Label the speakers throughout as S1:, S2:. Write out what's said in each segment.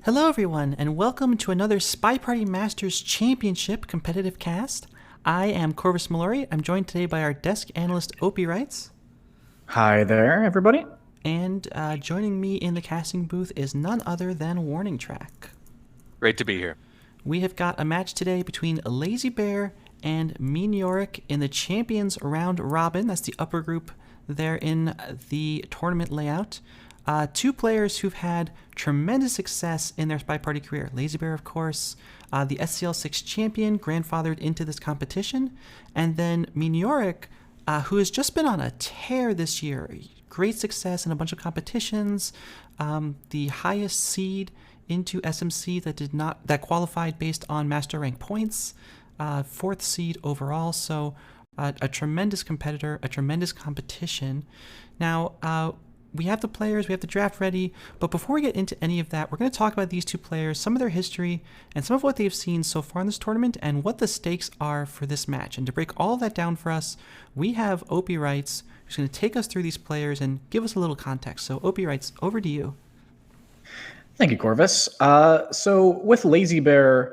S1: Hello, everyone, and welcome to another SpyParty Masters Championship competitive cast. I am Corvus Mallory. I'm joined today by our desk analyst, Opie Wrights.
S2: Hi there, everybody.
S1: And joining me in the casting booth is none other than Warning Track.
S3: Great to be here.
S1: We have got a match today between Lazybear and Miniorek in the Champions Round Robin. That's the upper group there in the tournament layout. Two players who've had tremendous success in their SpyParty career. Lazybear, of course, the SCL6 champion, grandfathered into this competition. And then Miniorek, who has just been on a tear this year. Great success in a bunch of competitions. The highest seed into SMC that qualified based on master rank points. Fourth seed overall. So a tremendous competitor, a tremendous competition. Now, we have the players, we have the draft ready, but before we get into any of that, we're going to talk about these two players, some of their history, and some of what they've seen so far in this tournament, and what the stakes are for this match. And to break all of that down for us, we have Opie Wrights, who's going to take us through these players and give us a little context. So Opie Wrights, over to you.
S2: Thank you, Corvus. So with Lazybear,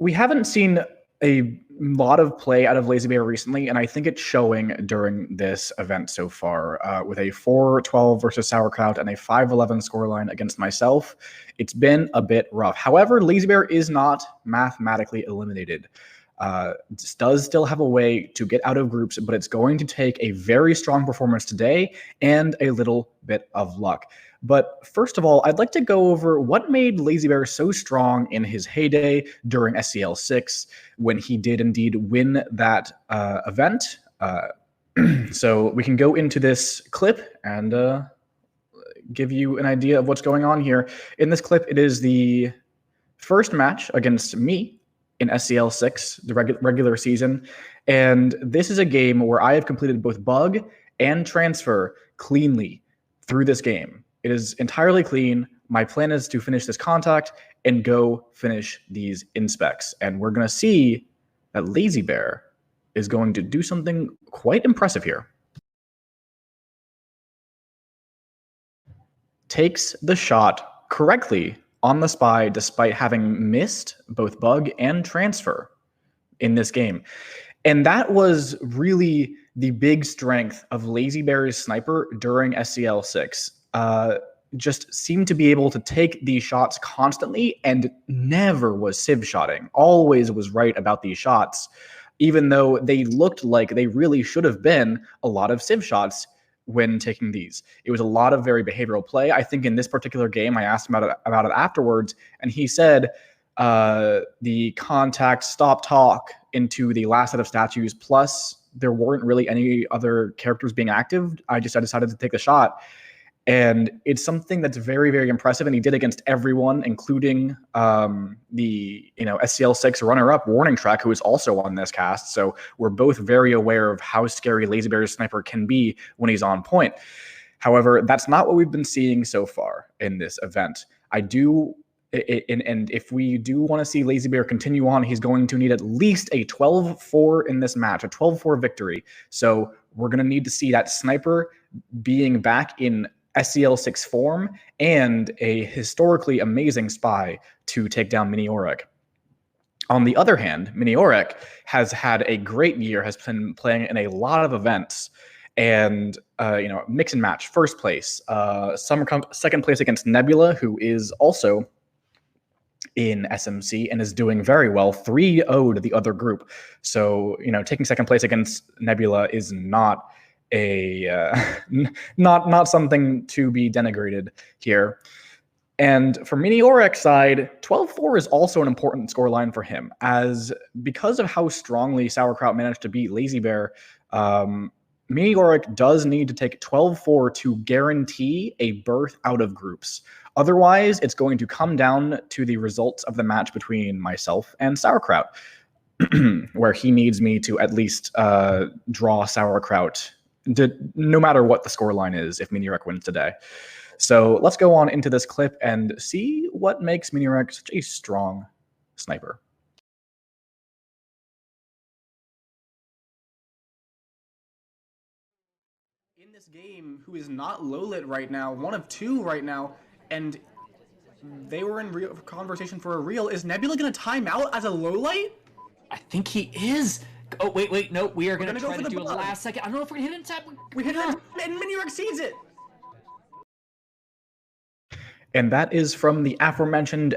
S2: we haven't seen a lot of play out of Lazybear recently, and I think it's showing during this event so far. With a 4-12 versus Sauerkraut and a 5-11 scoreline against myself, it's been a bit rough. However, Lazybear is not mathematically eliminated. Does still have a way to get out of groups, but it's going to take a very strong performance today and a little bit of luck. But first of all, I'd like to go over what made Lazybear so strong in his heyday during SCL6 when he did indeed win that event. So we can go into this clip and give you an idea of what's going on here. In this clip, it is the first match against me in SCL6, the regular season. And this is a game where I have completed both bug and transfer cleanly through this game. It is entirely clean. My plan is to finish this contact and go finish these inspects. And we're going to see that Lazybear is going to do something quite impressive here. Takes the shot correctly on the spy despite having missed both bug and transfer in this game. And that was really the big strength of Lazybear's sniper during SCL6. Just seemed to be able to take these shots constantly and never was civ shotting. Always was right about these shots, even though they looked like they really should have been a lot of civ shots when taking these. It was a lot of very behavioral play. I think in this particular game, I asked him about it afterwards, and he said the contact stop talk into the last set of statues, plus there weren't really any other characters being active. I decided to take the shot. And it's something that's very, very impressive. And he did against everyone, including the SCL6 runner-up Warning Track, who is also on this cast. So we're both very aware of how scary Lazybear's sniper can be when he's on point. However, that's not what we've been seeing so far in this event. And if we do want to see Lazybear continue on, he's going to need at least a 12-4 in this match, a 12-4 victory. So we're going to need to see that sniper being back in SCL6 form and a historically amazing spy to take down Miniorek. On the other hand, Miniorek has had a great year, has been playing in a lot of events, and mix and match, first place, second place against Nebula, who is also in SMC and is doing very well, 3-0 to the other group. So, taking second place against Nebula is not not something to be denigrated here. And for Miniorek's side, 12-4 is also an important scoreline for him, as because of how strongly Sauerkraut managed to beat Lazybear, Miniorek does need to take 12-4 to guarantee a berth out of groups. Otherwise, it's going to come down to the results of the match between myself and Sauerkraut, where he needs me to at least draw Sauerkraut, no matter what the scoreline is, if Miniorek wins today. So let's go on into this clip and see what makes Miniorek such a strong sniper. In this game, who is not low lit right now, one of two right now, and they were in real conversation for a real. Is Nebula going to time out as a low light?
S3: I think he is. Oh, wait, no. We are going to
S2: gonna
S3: try
S2: go
S3: to
S2: for
S3: do
S2: the
S3: a
S2: bug.
S3: last second. I don't know if we're going to hit it in time.
S2: We hit it, and Miniorek sees it. And that is from the aforementioned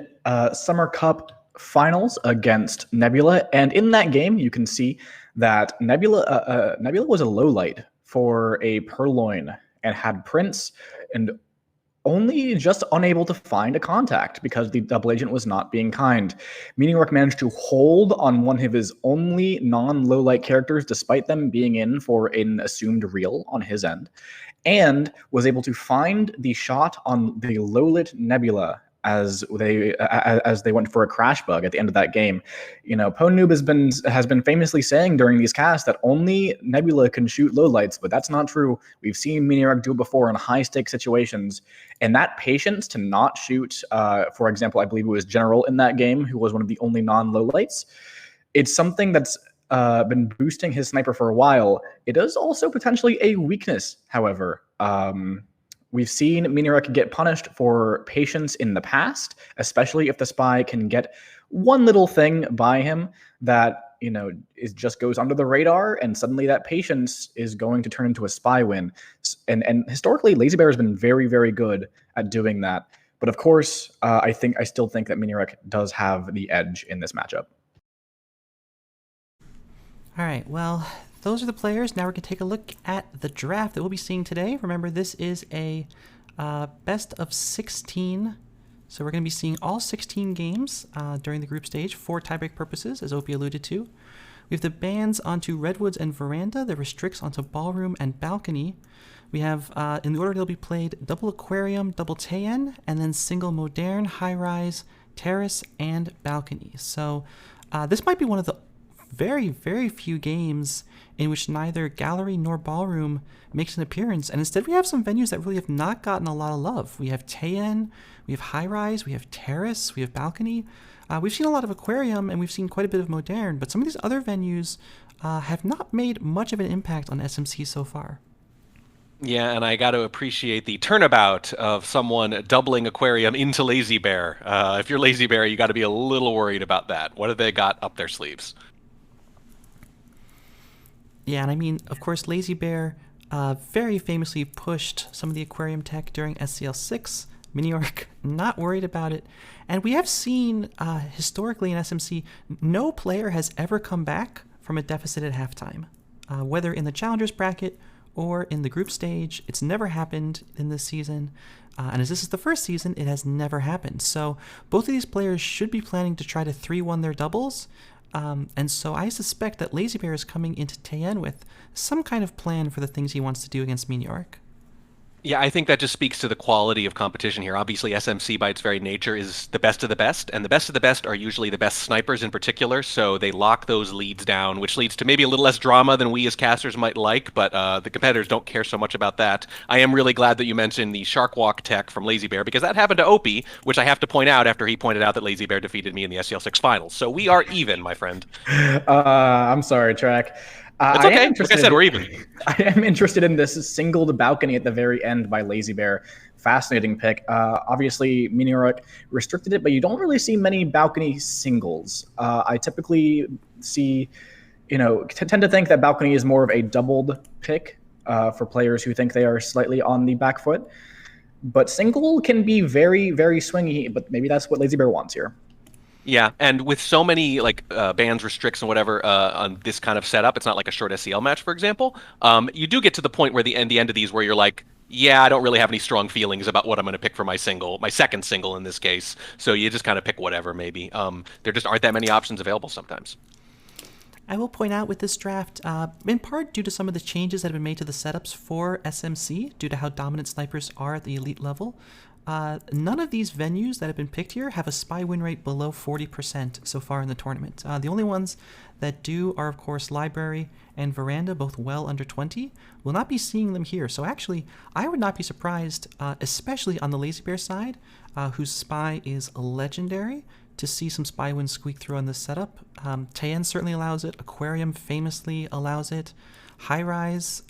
S2: Summer Cup finals against Nebula. And in that game, you can see that Nebula was a low light for a Purloin and had Prince and only just unable to find a contact because the double agent was not being kind. Miniorek managed to hold on one of his only non-low light characters despite them being in for an assumed real on his end, and was able to find the shot on the low-lit Nebula as they went for a crash bug at the end of that game. You know, PoNoob has been famously saying during these casts that only Nebula can shoot lowlights, but that's not true. We've seen Miniorek do it before in high-stakes situations, and that patience to not shoot, for example, I believe it was General in that game, who was one of the only non-lowlights. It's something that's been boosting his sniper for a while. It is also potentially a weakness, however. We've seen Miniorek get punished for patience in the past, especially if the spy can get one little thing by him that, you know, just goes under the radar, and suddenly that patience is going to turn into a spy win. And historically, Lazybear has been very, very good at doing that. But of course, I still think that Miniorek does have the edge in this matchup.
S1: All right, well, those are the players. Now we're going to take a look at the draft that we'll be seeing today. Remember, this is a best of 16. So we're going to be seeing all 16 games during the group stage for tiebreak purposes, as Opie alluded to. We have the bans onto Redwoods and Veranda, the restricts onto Ballroom and Balcony. We have, in the order they'll be played, double Aquarium, double Tayen, and then single Modern, High Rise, Terrace, and Balcony. So this might be one of the very, very few games in which neither Gallery nor Ballroom makes an appearance, and instead we have some venues that really have not gotten a lot of love. We have Tayen, we have High Rise, we have Terrace, we have Balcony. We've seen a lot of Aquarium, and we've seen quite a bit of Modern, but some of these other venues have not made much of an impact on SMC so far.
S4: Yeah, and I got to appreciate the turnabout of someone doubling Aquarium into Lazybear. If you're Lazybear, you got to be a little worried about that. What have they got up their sleeves?
S1: Yeah, and I mean, of course, Lazybear very famously pushed some of the Aquarium tech during SCL6. Miniorek, not worried about it. And we have seen historically in SMC, no player has ever come back from a deficit at halftime. Whether in the Challengers bracket or in the group stage, it's never happened in this season. And as this is the first season, it has never happened. So both of these players should be planning to try to 3-1 their doubles. And so I suspect that Lazybear is coming into Tayen with some kind of plan for the things he wants to do against Miniorek.
S4: Yeah, I think that just speaks to the quality of competition here. Obviously, SMC by its very nature is the best of the best, and the best of the best are usually the best snipers in particular, so they lock those leads down, which leads to maybe a little less drama than we as casters might like, but the competitors don't care so much about that. I am really glad that you mentioned the Shark Walk tech from Lazybear, because that happened to Opie, which I have to point out after he pointed out that Lazybear defeated me in the SCL6 finals. So we are even, my friend.
S2: I'm sorry, Track.
S4: It's okay. Like I said, we're even.
S2: I am interested in this singled balcony at the very end by Lazybear. Fascinating pick. Obviously, Miniorek restricted it, but you don't really see many balcony singles. I typically see, tend to think that balcony is more of a doubled pick for players who think they are slightly on the back foot. But single can be very, very swingy, but maybe that's what Lazybear wants here.
S4: Yeah, and with so many bans, restricts, and whatever on this kind of setup, it's not like a short SCL match, for example. You do get to the point where the end of these where you're like, yeah, I don't really have any strong feelings about what I'm going to pick for my second single in this case. So you just kind of pick whatever, maybe. There just aren't that many options available sometimes.
S1: I will point out with this draft, in part due to some of the changes that have been made to the setups for SMC, due to how dominant snipers are at the elite level, none of these venues that have been picked here have a spy win rate below 40% so far in the tournament. The only ones that do are, of course, Library and Veranda, both well under 20. We'll not be seeing them here. So actually, I would not be surprised, especially on the Lazybear side, whose spy is legendary, to see some spy wins squeak through on this setup. Tayen certainly allows it. Aquarium famously allows it. High Rise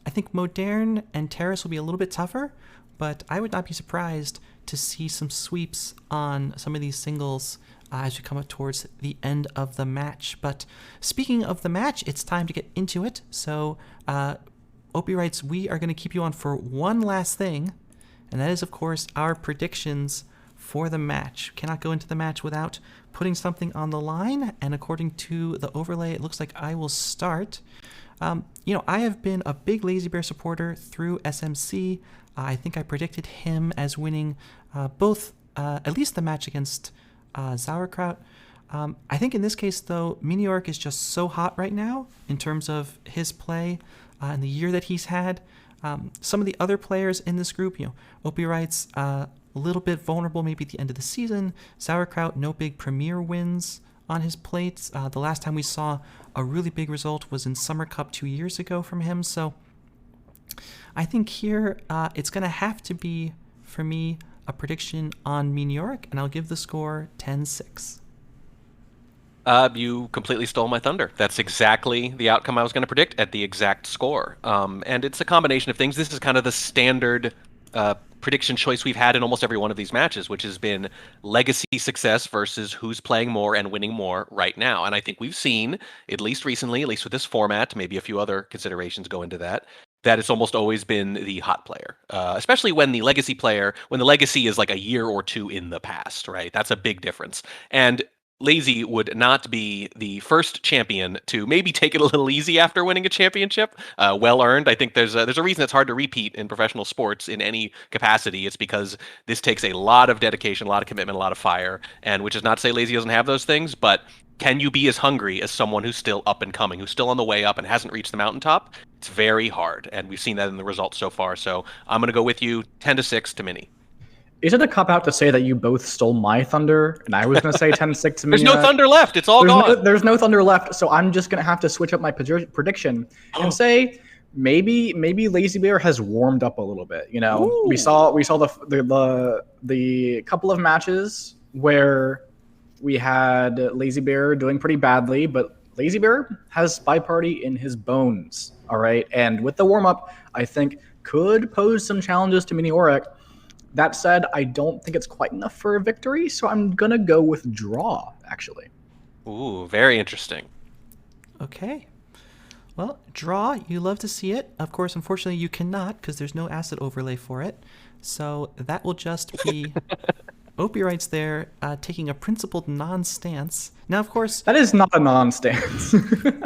S1: I think Modern and Terrace will be a little bit tougher, but I would not be surprised to see some sweeps on some of these singles as we come up towards the end of the match. But speaking of the match, it's time to get into it. So Opie writes, we are going to keep you on for one last thing, and that is, of course, our predictions for the match. Cannot go into the match without putting something on the line, and according to the overlay, it looks like I will start. I have been a big Lazybear supporter through SMC. I think I predicted him as winning both, at least the match against Sauerkraut. I think in this case, though, Miniorek is just so hot right now in terms of his play and the year that he's had. Some of the other players in this group, Opie writes, a little bit vulnerable maybe at the end of the season. Sauerkraut, no big premier wins on his plates. The last time we saw a really big result was in Summer Cup 2 years ago from him. So I think here it's going to have to be, for me, a prediction on Miniorek, and I'll give the score 10-6.
S4: You completely stole my thunder. That's exactly the outcome I was going to predict at the exact score. And it's a combination of things. This is kind of the standard prediction choice we've had in almost every one of these matches, which has been legacy success versus who's playing more and winning more right now. And I think we've seen, at least recently, at least with this format, maybe a few other considerations go into that it's almost always been the hot player, especially when the legacy is like a year or two in the past, right? That's a big difference. And Lazy would not be the first champion to maybe take it a little easy after winning a championship. Well earned. I think there's a reason it's hard to repeat in professional sports in any capacity. It's because this takes a lot of dedication, a lot of commitment, a lot of fire, and which is not to say Lazy doesn't have those things, but can you be as hungry as someone who's still up and coming, who's still on the way up and hasn't reached the mountaintop? It's very hard, and we've seen that in the results so far. So I'm going to go with you 10-6 to Mini.
S2: Is it a cop-out to say that you both stole my thunder, and I was going to say 10-6 to Miniorek?
S4: There's no thunder left. It's all gone.
S2: There's no thunder left, so I'm just going to have to switch up my prediction and say maybe Lazybear has warmed up a little bit.
S1: Ooh.
S2: We saw the couple of matches where we had Lazybear doing pretty badly, but Lazybear has SpyParty in his bones, all right? And with the warm-up, I think could pose some challenges to Miniorek. That said, I don't think it's quite enough for a victory, so I'm going to go with draw, actually.
S4: Ooh, very interesting.
S1: Okay. Well, draw, you love to see it. Of course, unfortunately, you cannot because there's no asset overlay for it. So that will just be... Opie writes there, taking a principled non-stance. Now, of course...
S2: That is not a non-stance.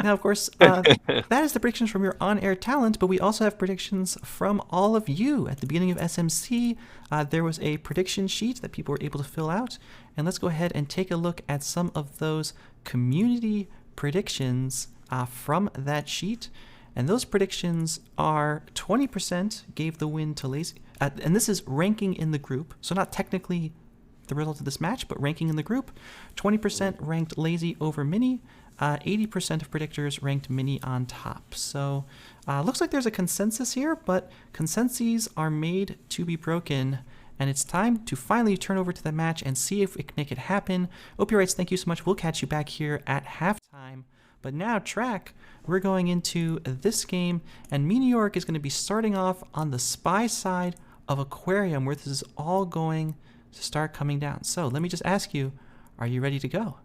S1: Now, of course, that is the predictions from your on-air talent, but we also have predictions from all of you. At the beginning of SMC, there was a prediction sheet that people were able to fill out. And let's go ahead and take a look at some of those community predictions from that sheet. And those predictions are 20% gave the win to Lazy. And this is ranking in the group, so not technically the result of this match, but ranking in the group. 20% ranked Lazy over Mini. 80% of predictors ranked Mini on top. So looks like there's a consensus here, but consensus are made to be broken. And it's time to finally turn over to the match and see if we can make it happen. Opie writes, thank you so much. We'll catch you back here at halftime. But now, Track, we're going into this game, and Miniorek is going to be starting off on the spy side of Aquarium, where this is all going to start coming down. So let me just ask you, are you ready to go?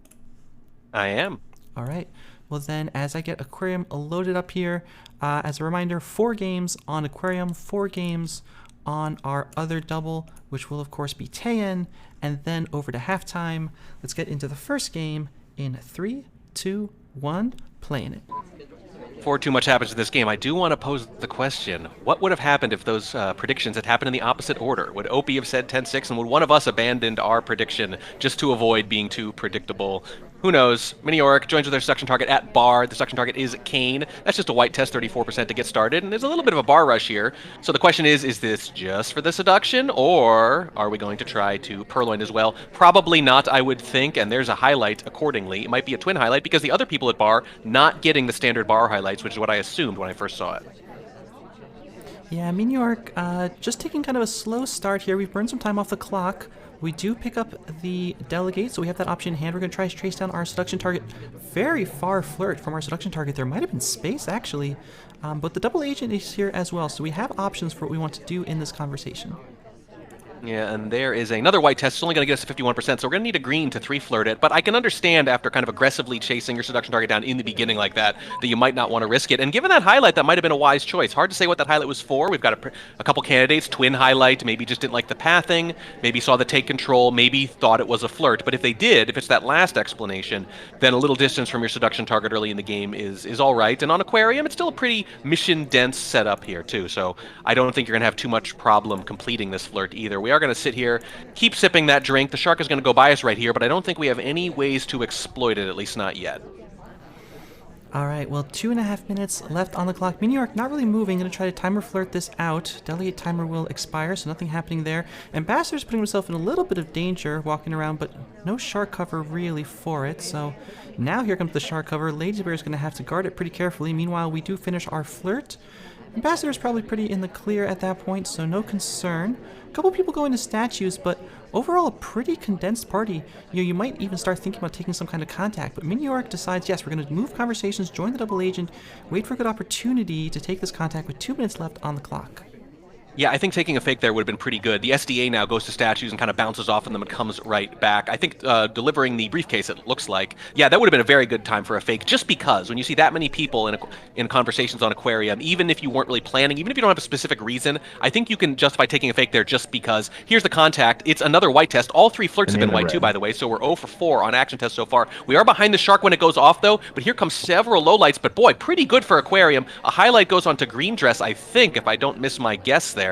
S4: I am.
S1: All right. Well, then, as I get Aquarium loaded up here, as a reminder, 4 games on Aquarium, 4 games on our other double, which will, of course, be Taeyen, and then over to halftime. Let's get into the first game in 3, 2, 1, playing it.
S4: Before too much happens in this game, I do want to pose the question, what would have happened if those predictions had happened in the opposite order? Would Opie have said 10-6, and would one of us abandoned our prediction just to avoid being too predictable? Who knows? Miniorek joins with their seduction target at bar. The seduction target is Kane. That's just a white test, 34% to get started, and there's a little bit of a bar rush here. So the question is this just for the seduction, or are we going to try to purloin as well? Probably not, I would think, and there's a highlight accordingly. It might be a twin highlight because the other people at bar not getting the standard bar highlights, which is what I assumed when I first saw it.
S1: Yeah, Miniorek just taking kind of a slow start here. We've burned some time off the clock. We do pick up the delegate, so we have that option in hand. We're going to try to trace down our seduction target. Very far flirt from our seduction target. There might have been space, actually. But the double agent is here as well, so we have options for what we want to do in this conversation.
S4: Yeah, and there is another white test. It's only going to get us to 51%, so we're going to need a green to 3-flirt it. But I can understand after kind of aggressively chasing your seduction target down in the beginning like that you might not want to risk it. And given that highlight, that might have been a wise choice. Hard to say what that highlight was for. We've got a couple candidates. Twin highlight, maybe just didn't like the pathing, maybe saw the take control, maybe thought it was a flirt. But if they did, if it's that last explanation, then a little distance from your seduction target early in the game is all right. And on Aquarium, it's still a pretty mission-dense setup here, too. So I don't think you're going to have too much problem completing this flirt either. We are going to sit here, keep sipping that drink. The shark is going to go by us right here, but I don't think we have any ways to exploit it, at least not yet.
S1: All right, well, 2.5 minutes left on the clock. Miniorek not really moving, going to try to timer flirt this out. Delegate timer will expire, so nothing happening there. Ambassador's putting himself in a little bit of danger walking around, but no shark cover really for it. So now here comes the shark cover. Lazybear is going to have to guard it pretty carefully. Meanwhile, we do finish our flirt. Ambassador's probably pretty in the clear at that point, so no concern. A couple people going to statues, but overall a pretty condensed party. You might even start thinking about taking some kind of contact, but Miniorek decides, yes, we're going to move conversations, join the double agent, wait for a good opportunity to take this contact with 2 minutes left on the clock.
S4: Yeah, I think taking a fake there would have been pretty good. The SDA now goes to statues and kind of bounces off of them and comes right back. I think delivering the briefcase, it looks like, yeah, that would have been a very good time for a fake, just because when you see that many people in conversations on Aquarium, even if you weren't really planning, even if you don't have a specific reason, I think you can justify taking a fake there just because. Here's the contact. It's another white test. All 3 flirts have been white too, by the way, so we're 0 for 4 on action tests so far. We are behind the shark when it goes off, though, but here comes several lowlights, but boy, pretty good for Aquarium. A highlight goes on to green dress, I think, if I don't miss my guess there.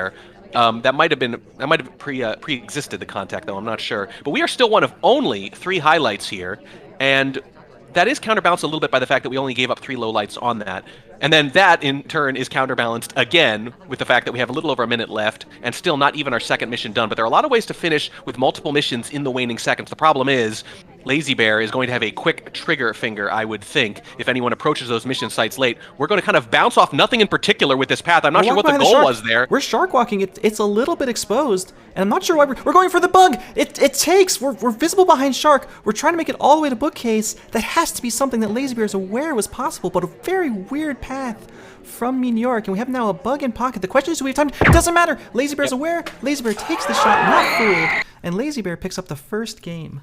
S4: That might have pre-existed the contact, though. I'm not sure. But we are still one of only 3 highlights here, and that is counterbalanced a little bit by the fact that we only gave up 3 lowlights on that. And then that, in turn, is counterbalanced again with the fact that we have a little over a minute left and still not even our second mission done. But there are a lot of ways to finish with multiple missions in the waning seconds. The problem is Lazybear is going to have a quick trigger finger, I would think, if anyone approaches those mission sites late. We're going to kind of bounce off nothing in particular with this path. I'm not sure what the goal was there.
S1: We're shark walking. It's a little bit exposed, and I'm not sure why we're going for the bug. It takes. We're visible behind shark. We're trying to make it all the way to bookcase. That has to be something that Lazybear is aware was possible, but a very weird path from Miniorek, and we have now a bug in pocket. The question is, do we have time? It doesn't matter. Lazybear's aware. Lazybear takes the shot, not fooled, and Lazybear picks up the first game.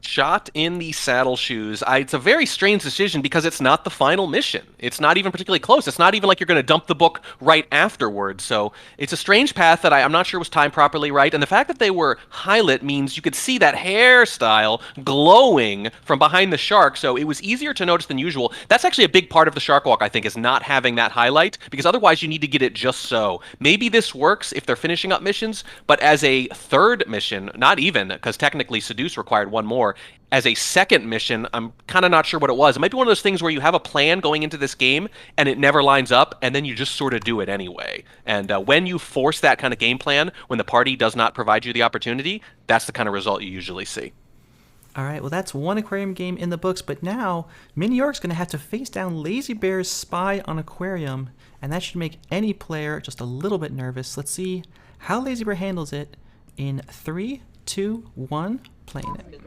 S4: Shot in the saddle shoes. It's a very strange decision because it's not the final mission. It's not even particularly close. It's not even like you're going to dump the book right afterwards. So it's a strange path that I'm not sure was timed properly right. And the fact that they were highlit means you could see that hairstyle glowing from behind the shark. So it was easier to notice than usual. That's actually a big part of the shark walk, I think, is not having that highlight, because otherwise you need to get it just so. Maybe this works if they're finishing up missions, but as a third mission, not even, because technically Seduce required 1 more. As a second mission, I'm kind of not sure what it was. It might be one of those things where you have a plan going into this game and it never lines up, and then you just sort of do it anyway. And when you force that kind of game plan, when the party does not provide you the opportunity, that's the kind of result you usually see.
S1: All right, well, that's 1 Aquarium game in the books, but now Miniorek's going to have to face down Lazybear's spy on Aquarium, and that should make any player just a little bit nervous. Let's see how Lazybear handles it in 3, 2, 1, playing it.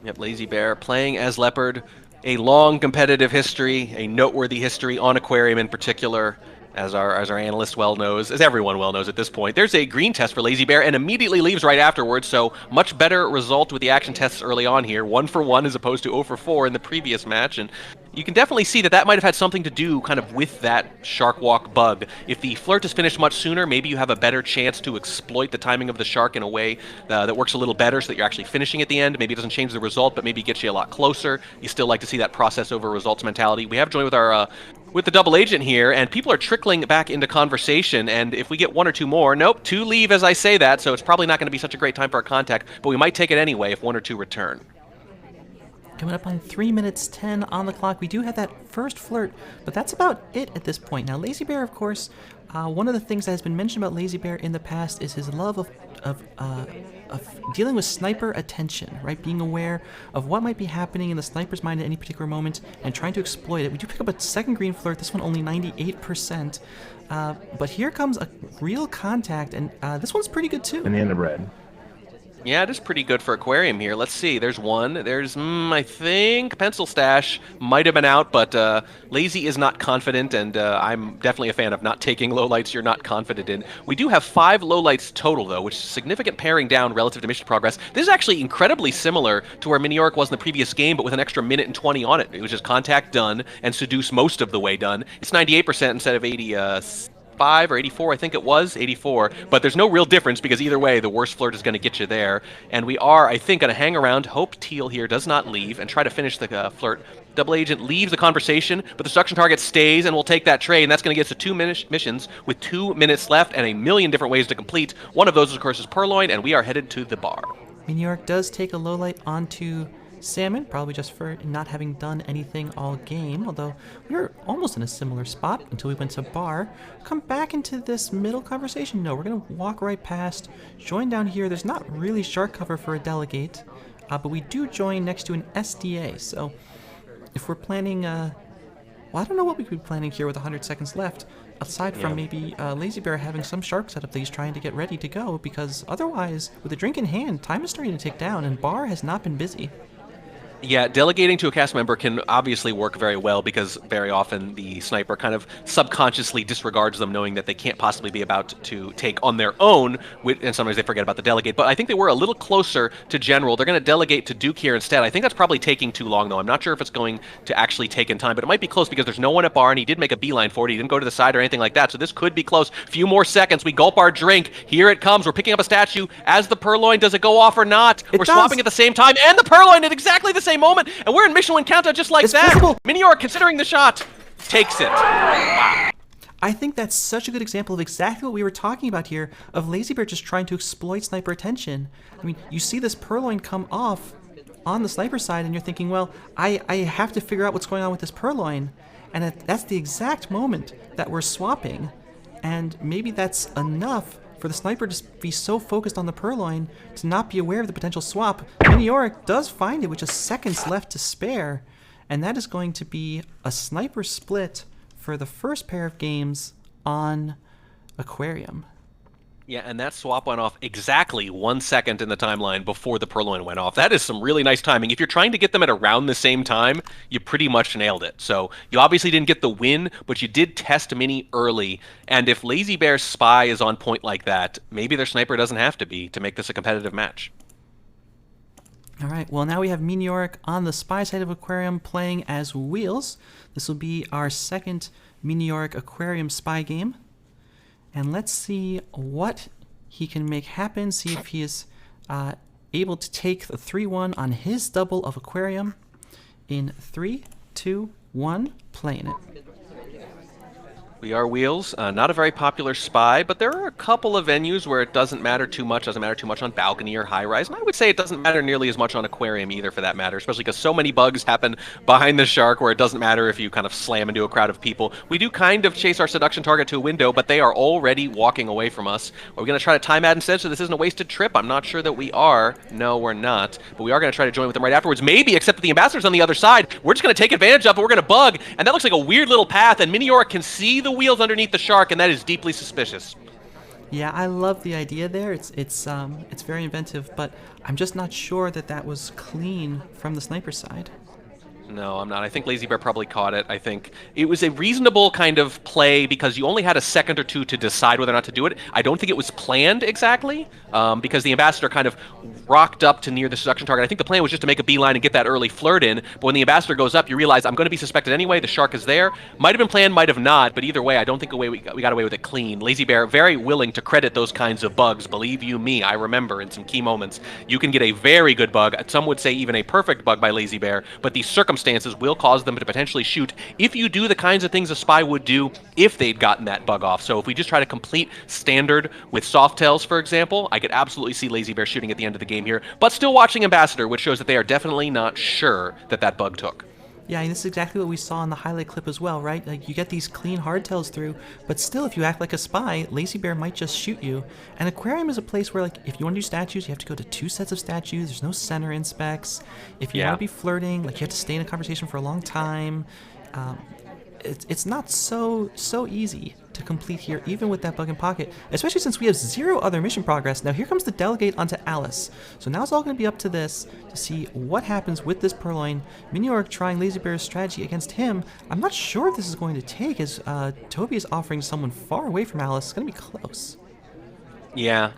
S4: Yep, Lazybear playing as Leopard, a long competitive history, a noteworthy history on Aquarium in particular, as our analyst well knows, as everyone well knows at this point. There's a green test for Lazybear and immediately leaves right afterwards, so much better result with the action tests early on here. 1 for 1 as opposed to 0 for 4 in the previous match, and you can definitely see that might have had something to do kind of with that shark walk bug. If the flirt is finished much sooner, maybe you have a better chance to exploit the timing of the shark in a way that works a little better so that you're actually finishing at the end. Maybe it doesn't change the result, but maybe gets you a lot closer. You still like to see that process over results mentality. We have joined with our with the double agent here, and people are trickling back into conversation, and if we get 1 or 2 more, nope, 2 leave as I say that, so it's probably not going to be such a great time for our contact, but we might take it anyway if 1 or 2 return.
S1: Coming up on 3 minutes 10 on the clock. We do have that first flirt, but that's about it at this point. Now, Lazybear, of course, one of the things that has been mentioned about Lazybear in the past is his love of dealing with sniper attention, right? Being aware of what might be happening in the sniper's mind at any particular moment and trying to exploit it. We do pick up a second green flirt, this one only 98%. But here comes a real contact, and this one's pretty good too.
S5: And the end of red.
S4: Yeah, it is pretty good for aquarium here. Let's see. There's one. There's, I think, Pencil Stash might have been out, but Lazy is not confident, and I'm definitely a fan of not taking lowlights you're not confident in. We do have 5 lowlights total, though, which is significant paring down relative to mission progress. This is actually incredibly similar to where Miniorek was in the previous game, but with an extra minute and 20 on it. It was just contact done and seduce most of the way done. It's 98% instead of 85 or 84, I think it was 84, but there's no real difference because either way the worst flirt is going to get you there, and we are, I think, going to hang around, hope Teal here does not leave, and try to finish the flirt. Double Agent leaves the conversation, but the seduction target stays and will take that trade, and that's going to get us to 2 missions with 2 minutes left and a million different ways to complete. One of those, of course, is Purloin, and we are headed to the bar.
S1: Miniorek does take a low light onto Salmon, probably just for not having done anything all game, although we were almost in a similar spot until we went to bar. Come back into this middle conversation. No, we're going to walk right past, join down here. There's not really shark cover for a delegate, but we do join next to an SDA, so if we're planning, well, I don't know what we could be planning here with 100 seconds left, aside from maybe Lazybear having some shark setup that he's trying to get ready to go, because otherwise, with a drink in hand, time is starting to tick down, and bar has not been busy.
S4: Yeah, delegating to a cast member can obviously work very well because very often the sniper kind of subconsciously disregards them, knowing that they can't possibly be about to take on their own, and sometimes they forget about the delegate. But I think they were a little closer to General. They're going to delegate to Duke here instead. I think that's probably taking too long, though. I'm not sure if it's going to actually take in time, but it might be close because there's no one at bar, and he did make a beeline for it. He didn't go to the side or anything like that, so this could be close. Few more seconds. We gulp our drink. Here it comes. We're picking up a statue. As the Purloin, does it go off or not? We're swapping at the same time, and the Purloin at exactly the same moment, and we're in mission win countdown just like that.
S1: Visible.
S4: Miniorek, considering the shot, takes it. Wow.
S1: I think that's such a good example of exactly what we were talking about here, of Lazybear just trying to exploit sniper attention. I mean, you see this Purloin come off on the sniper side, and you're thinking, well, I have to figure out what's going on with this Purloin, and that's the exact moment that we're swapping, and maybe that's enough for the sniper to be so focused on the Purloin to not be aware of the potential swap. Miniorek does find it with just seconds left to spare, and that is going to be a sniper split for the first pair of games on Aquarium.
S4: Yeah, and that swap went off exactly 1 second in the timeline before the Purloin went off. That is some really nice timing. If you're trying to get them at around the same time, you pretty much nailed it. So you obviously didn't get the win, but you did test Mini early. And if Lazybear's spy is on point like that, maybe their sniper doesn't have to be to make this a competitive match.
S1: All right, well, now we have Miniorek on the spy side of Aquarium playing as Wheels. This will be our second Miniorek Aquarium spy game. And let's see what he can make happen, see if he is able to take the 3-1 on his double of Aquarium. In 3, 2, 1, playing it.
S4: We are Wheels, not a very popular spy, but there are a couple of venues where it doesn't matter too much on balcony or high-rise, and I would say it doesn't matter nearly as much on Aquarium either, for that matter, especially because so many bugs happen behind the shark where it doesn't matter if you kind of slam into a crowd of people. We do kind of chase our seduction target to a window, but they are already walking away from us. Are we going to try to time out instead so this isn't a wasted trip? I'm not sure that we are. No, we're not, but we are going to try to join with them right afterwards, maybe, except that the ambassador's on the other side. We're just going to take advantage of it. We're going to bug, and that looks like a weird little path, and Miniorek can see the wheels underneath the shark, and that is deeply suspicious.
S1: Yeah, I love the idea there. It's very inventive, but I'm just not sure that that was clean from the sniper side.
S4: No, I'm not. I think Lazybear probably caught it. I think it was a reasonable kind of play because you only had a second or two to decide whether or not to do it. I don't think it was planned exactly because the ambassador kind of rocked up to near the seduction target. I think the plan was just to make a beeline and get that early flirt in, but when the ambassador goes up, you realize I'm going to be suspected anyway. The shark is there. Might have been planned, might have not, but either way, I don't think we got away with it clean. Lazybear, very willing to credit those kinds of bugs. Believe you me, I remember in some key moments, you can get a very good bug. Some would say even a perfect bug by Lazybear, but the circumstances will cause them to potentially shoot if you do the kinds of things a spy would do if they'd gotten that bug off. So if we just try to complete standard with soft tails, for example, I could absolutely see Lazybear shooting at the end of the game here, but still watching Ambassador, which shows that they are definitely not sure that that bug took.
S1: Yeah, and this is exactly what we saw in the highlight clip as well, right? Like, you get these clean hardtails through, but still, if you act like a spy, Lazybear might just shoot you. And Aquarium is a place where, like, if you want to do statues, you have to go to 2 sets of statues. There's no center inspects. If you want to be flirting, like, you have to stay in a conversation for a long time. it's not so easy to complete here, even with that bug in pocket, especially since we have 0 other mission progress. Now here comes the delegate onto Alice. So now it's all going to be up to this to see what happens with this Purloin. Miniorek trying Lazybear's strategy against him. I'm not sure if this is going to take, as Toby is offering someone far away from Alice. It's going to be close.
S4: Yeah,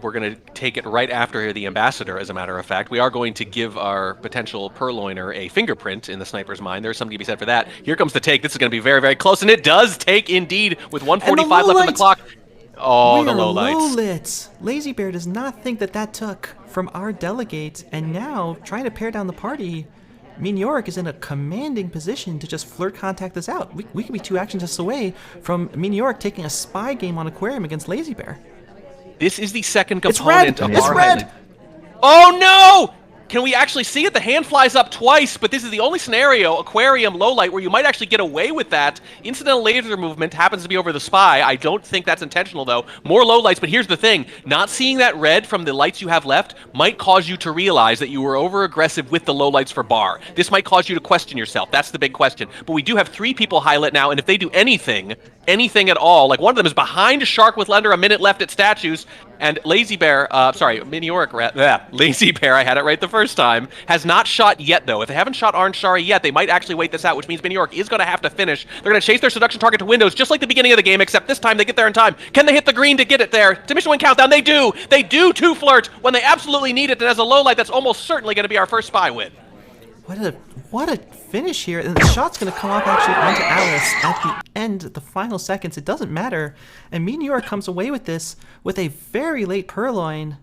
S4: we're going to take it right after the ambassador, as a matter of fact. We are going to give our potential purloiner a fingerprint in the sniper's mind. There's something to be said for that. Here comes the take. This is going to be very, very close, and it does take indeed with 1:45 left on the clock. Oh, the lowlights.
S1: Lazybear does not think that took from our delegate, and now trying to pare down the party. Miniorek is in a commanding position to just flirt contact this out. We could be 2 action tests away from Miniorek taking a spy game on Aquarium against Lazybear.
S4: This is the second component of
S1: It's
S4: our
S1: red!
S4: Oh no! Can we actually see it? The hand flies up twice, but this is the only scenario, Aquarium, low light, where you might actually get away with that. Incidental laser movement happens to be over the spy. I don't think that's intentional, though. More low lights, but here's the thing. Not seeing that red from the lights you have left might cause you to realize that you were over-aggressive with the low lights for bar. This might cause you to question yourself. That's the big question. But we do have 3 people highlight now, and if they do anything at all, like one of them is behind a shark with under a minute left at statues, and Lazybear, Miniorek, Lazybear, I had it right the first time, has not shot yet, though. If they haven't shot Orange Shari yet, they might actually wait this out, which means Miniorek is going to have to finish. They're going to chase their seduction target to windows, just like the beginning of the game, except this time they get there in time. Can they hit the green to get it there? To mission win countdown, they do! They do to flirt when they absolutely need it, and as a low light, that's almost certainly going to be our first spy win.
S1: What a finish here, and the shot's going to come off actually onto Alice at the end, the final seconds. It doesn't matter, and Miniorek comes away with this with a very late Purloin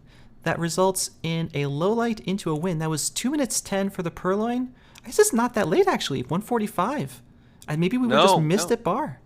S1: that results in a low light into a win. That was 2 minutes 10 for the Purloin. I guess it's not that late actually, 1:45. And maybe we would just missed it bar.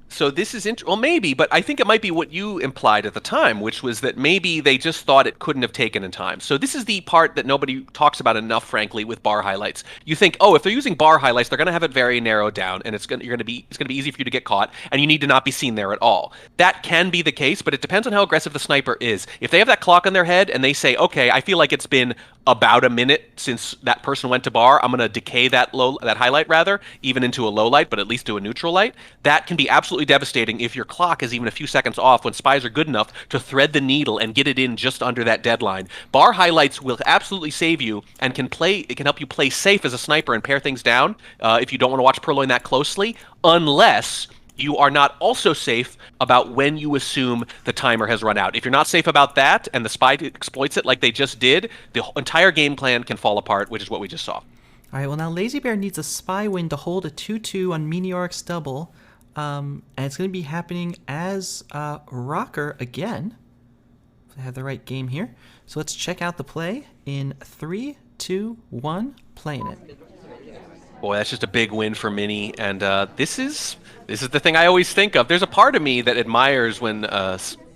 S4: So this is well, maybe, but I think it might be what you implied at the time, which was that maybe they just thought it couldn't have taken in time. So this is the part that nobody talks about enough, frankly, with bar highlights. You think, oh, if they're using bar highlights, they're going to have it very narrowed down, and it's going to be easy for you to get caught, and you need to not be seen there at all. That can be the case, but it depends on how aggressive the sniper is. If they have that clock on their head and they say, okay, I feel like it's been about a minute since that person went to bar, I'm going to decay that highlight rather, even into a low light, but at least to a neutral light. That can be absolutely devastating if your clock is even a few seconds off when spies are good enough to thread the needle and get it in just under that deadline. Bar highlights will absolutely save you and can help you play safe as a sniper and pare things down if you don't want to watch Purloin that closely, unless you are not also safe about when you assume the timer has run out. If you're not safe about that and the spy exploits it like they just did, the entire game plan can fall apart, which is what we just saw.
S1: All right, well now Lazybear needs a spy win to hold a 2-2 on Miniorek's double, and it's going to be happening as Rocker again. If I have the right game here. So let's check out the play in 3, 2, 1, playing it.
S4: Boy, that's just a big win for Mini, and this is the thing I always think of. There's a part of me that admires when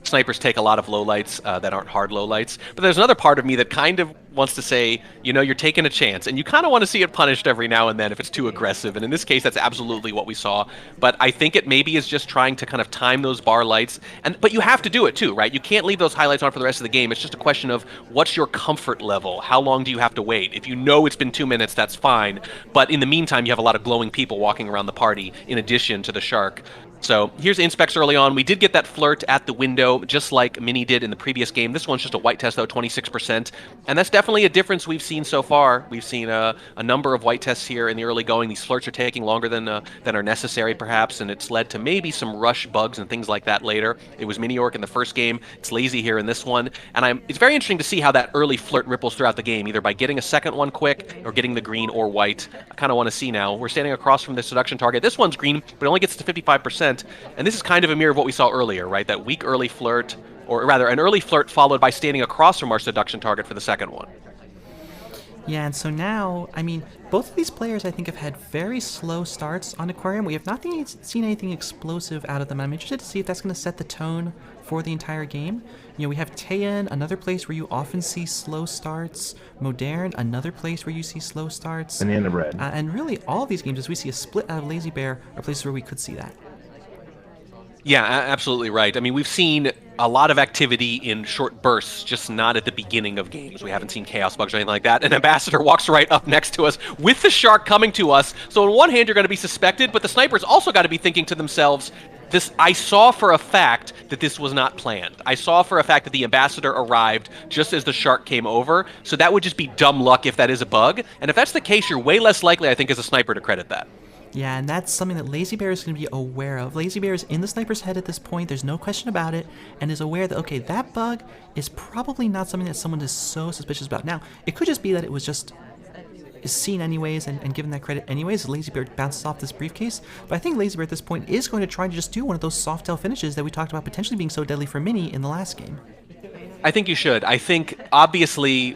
S4: snipers take a lot of lowlights that aren't hard lowlights, but there's another part of me that kind of wants to say, you know, you're taking a chance, and you kind of want to see it punished every now and then if it's too aggressive, and in this case, that's absolutely what we saw. But I think it maybe is just trying to kind of time those bar lights, but you have to do it too, right? You can't leave those highlights on for the rest of the game. It's just a question of what's your comfort level? How long do you have to wait? If you know it's been 2 minutes, that's fine, but in the meantime, you have a lot of glowing people walking around the party in addition to the shark. So here's Inspecs early on. We did get that flirt at the window, just like Mini did in the previous game. This one's just a white test, though, 26%. And that's definitely a difference we've seen so far. We've seen a number of white tests here in the early going. These flirts are taking longer than are necessary, perhaps, and it's led to maybe some rush bugs and things like that later. It was Miniorek in the first game. It's Lazy here in this one. And it's very interesting to see how that early flirt ripples throughout the game, either by getting a second one quick or getting the green or white. I kind of want to see now. We're standing across from the seduction target. This one's green, but it only gets to 55%. And this is kind of a mirror of what we saw earlier, right? That weak early flirt, or rather an early flirt followed by standing across from our seduction target for the second one.
S1: Yeah, and so now, I mean, both of these players I think have had very slow starts on Aquarium. We have not seen anything explosive out of them. I'm interested to see if that's going to set the tone for the entire game. You know, we have Taeyeon, another place where you often see slow starts. Modern, another place where you see slow starts.
S5: Banana bread.
S1: And really all of these games, as we see a split out of Lazybear, are places where we could see that.
S4: Yeah, absolutely right. I mean, we've seen a lot of activity in short bursts, just not at the beginning of games. We haven't seen chaos bugs or anything like that. An ambassador walks right up next to us with the shark coming to us. So on one hand, you're going to be suspected, but the sniper's also got to be thinking to themselves, I saw for a fact that this was not planned. I saw for a fact that the ambassador arrived just as the shark came over. So that would just be dumb luck if that is a bug. And if that's the case, you're way less likely, I think, as a sniper to credit that.
S1: Yeah, and that's something that Lazybear is going to be aware of. Lazybear is in the sniper's head at this point, there's no question about it, and is aware that, okay, that bug is probably not something that someone is so suspicious about. Now, it could just be that it was just seen anyways and given that credit anyways. Lazybear bounces off this briefcase, but I think Lazybear at this point is going to try to just do one of those soft tail finishes that we talked about potentially being so deadly for Mini in the last game.
S4: I think you should. I think, obviously,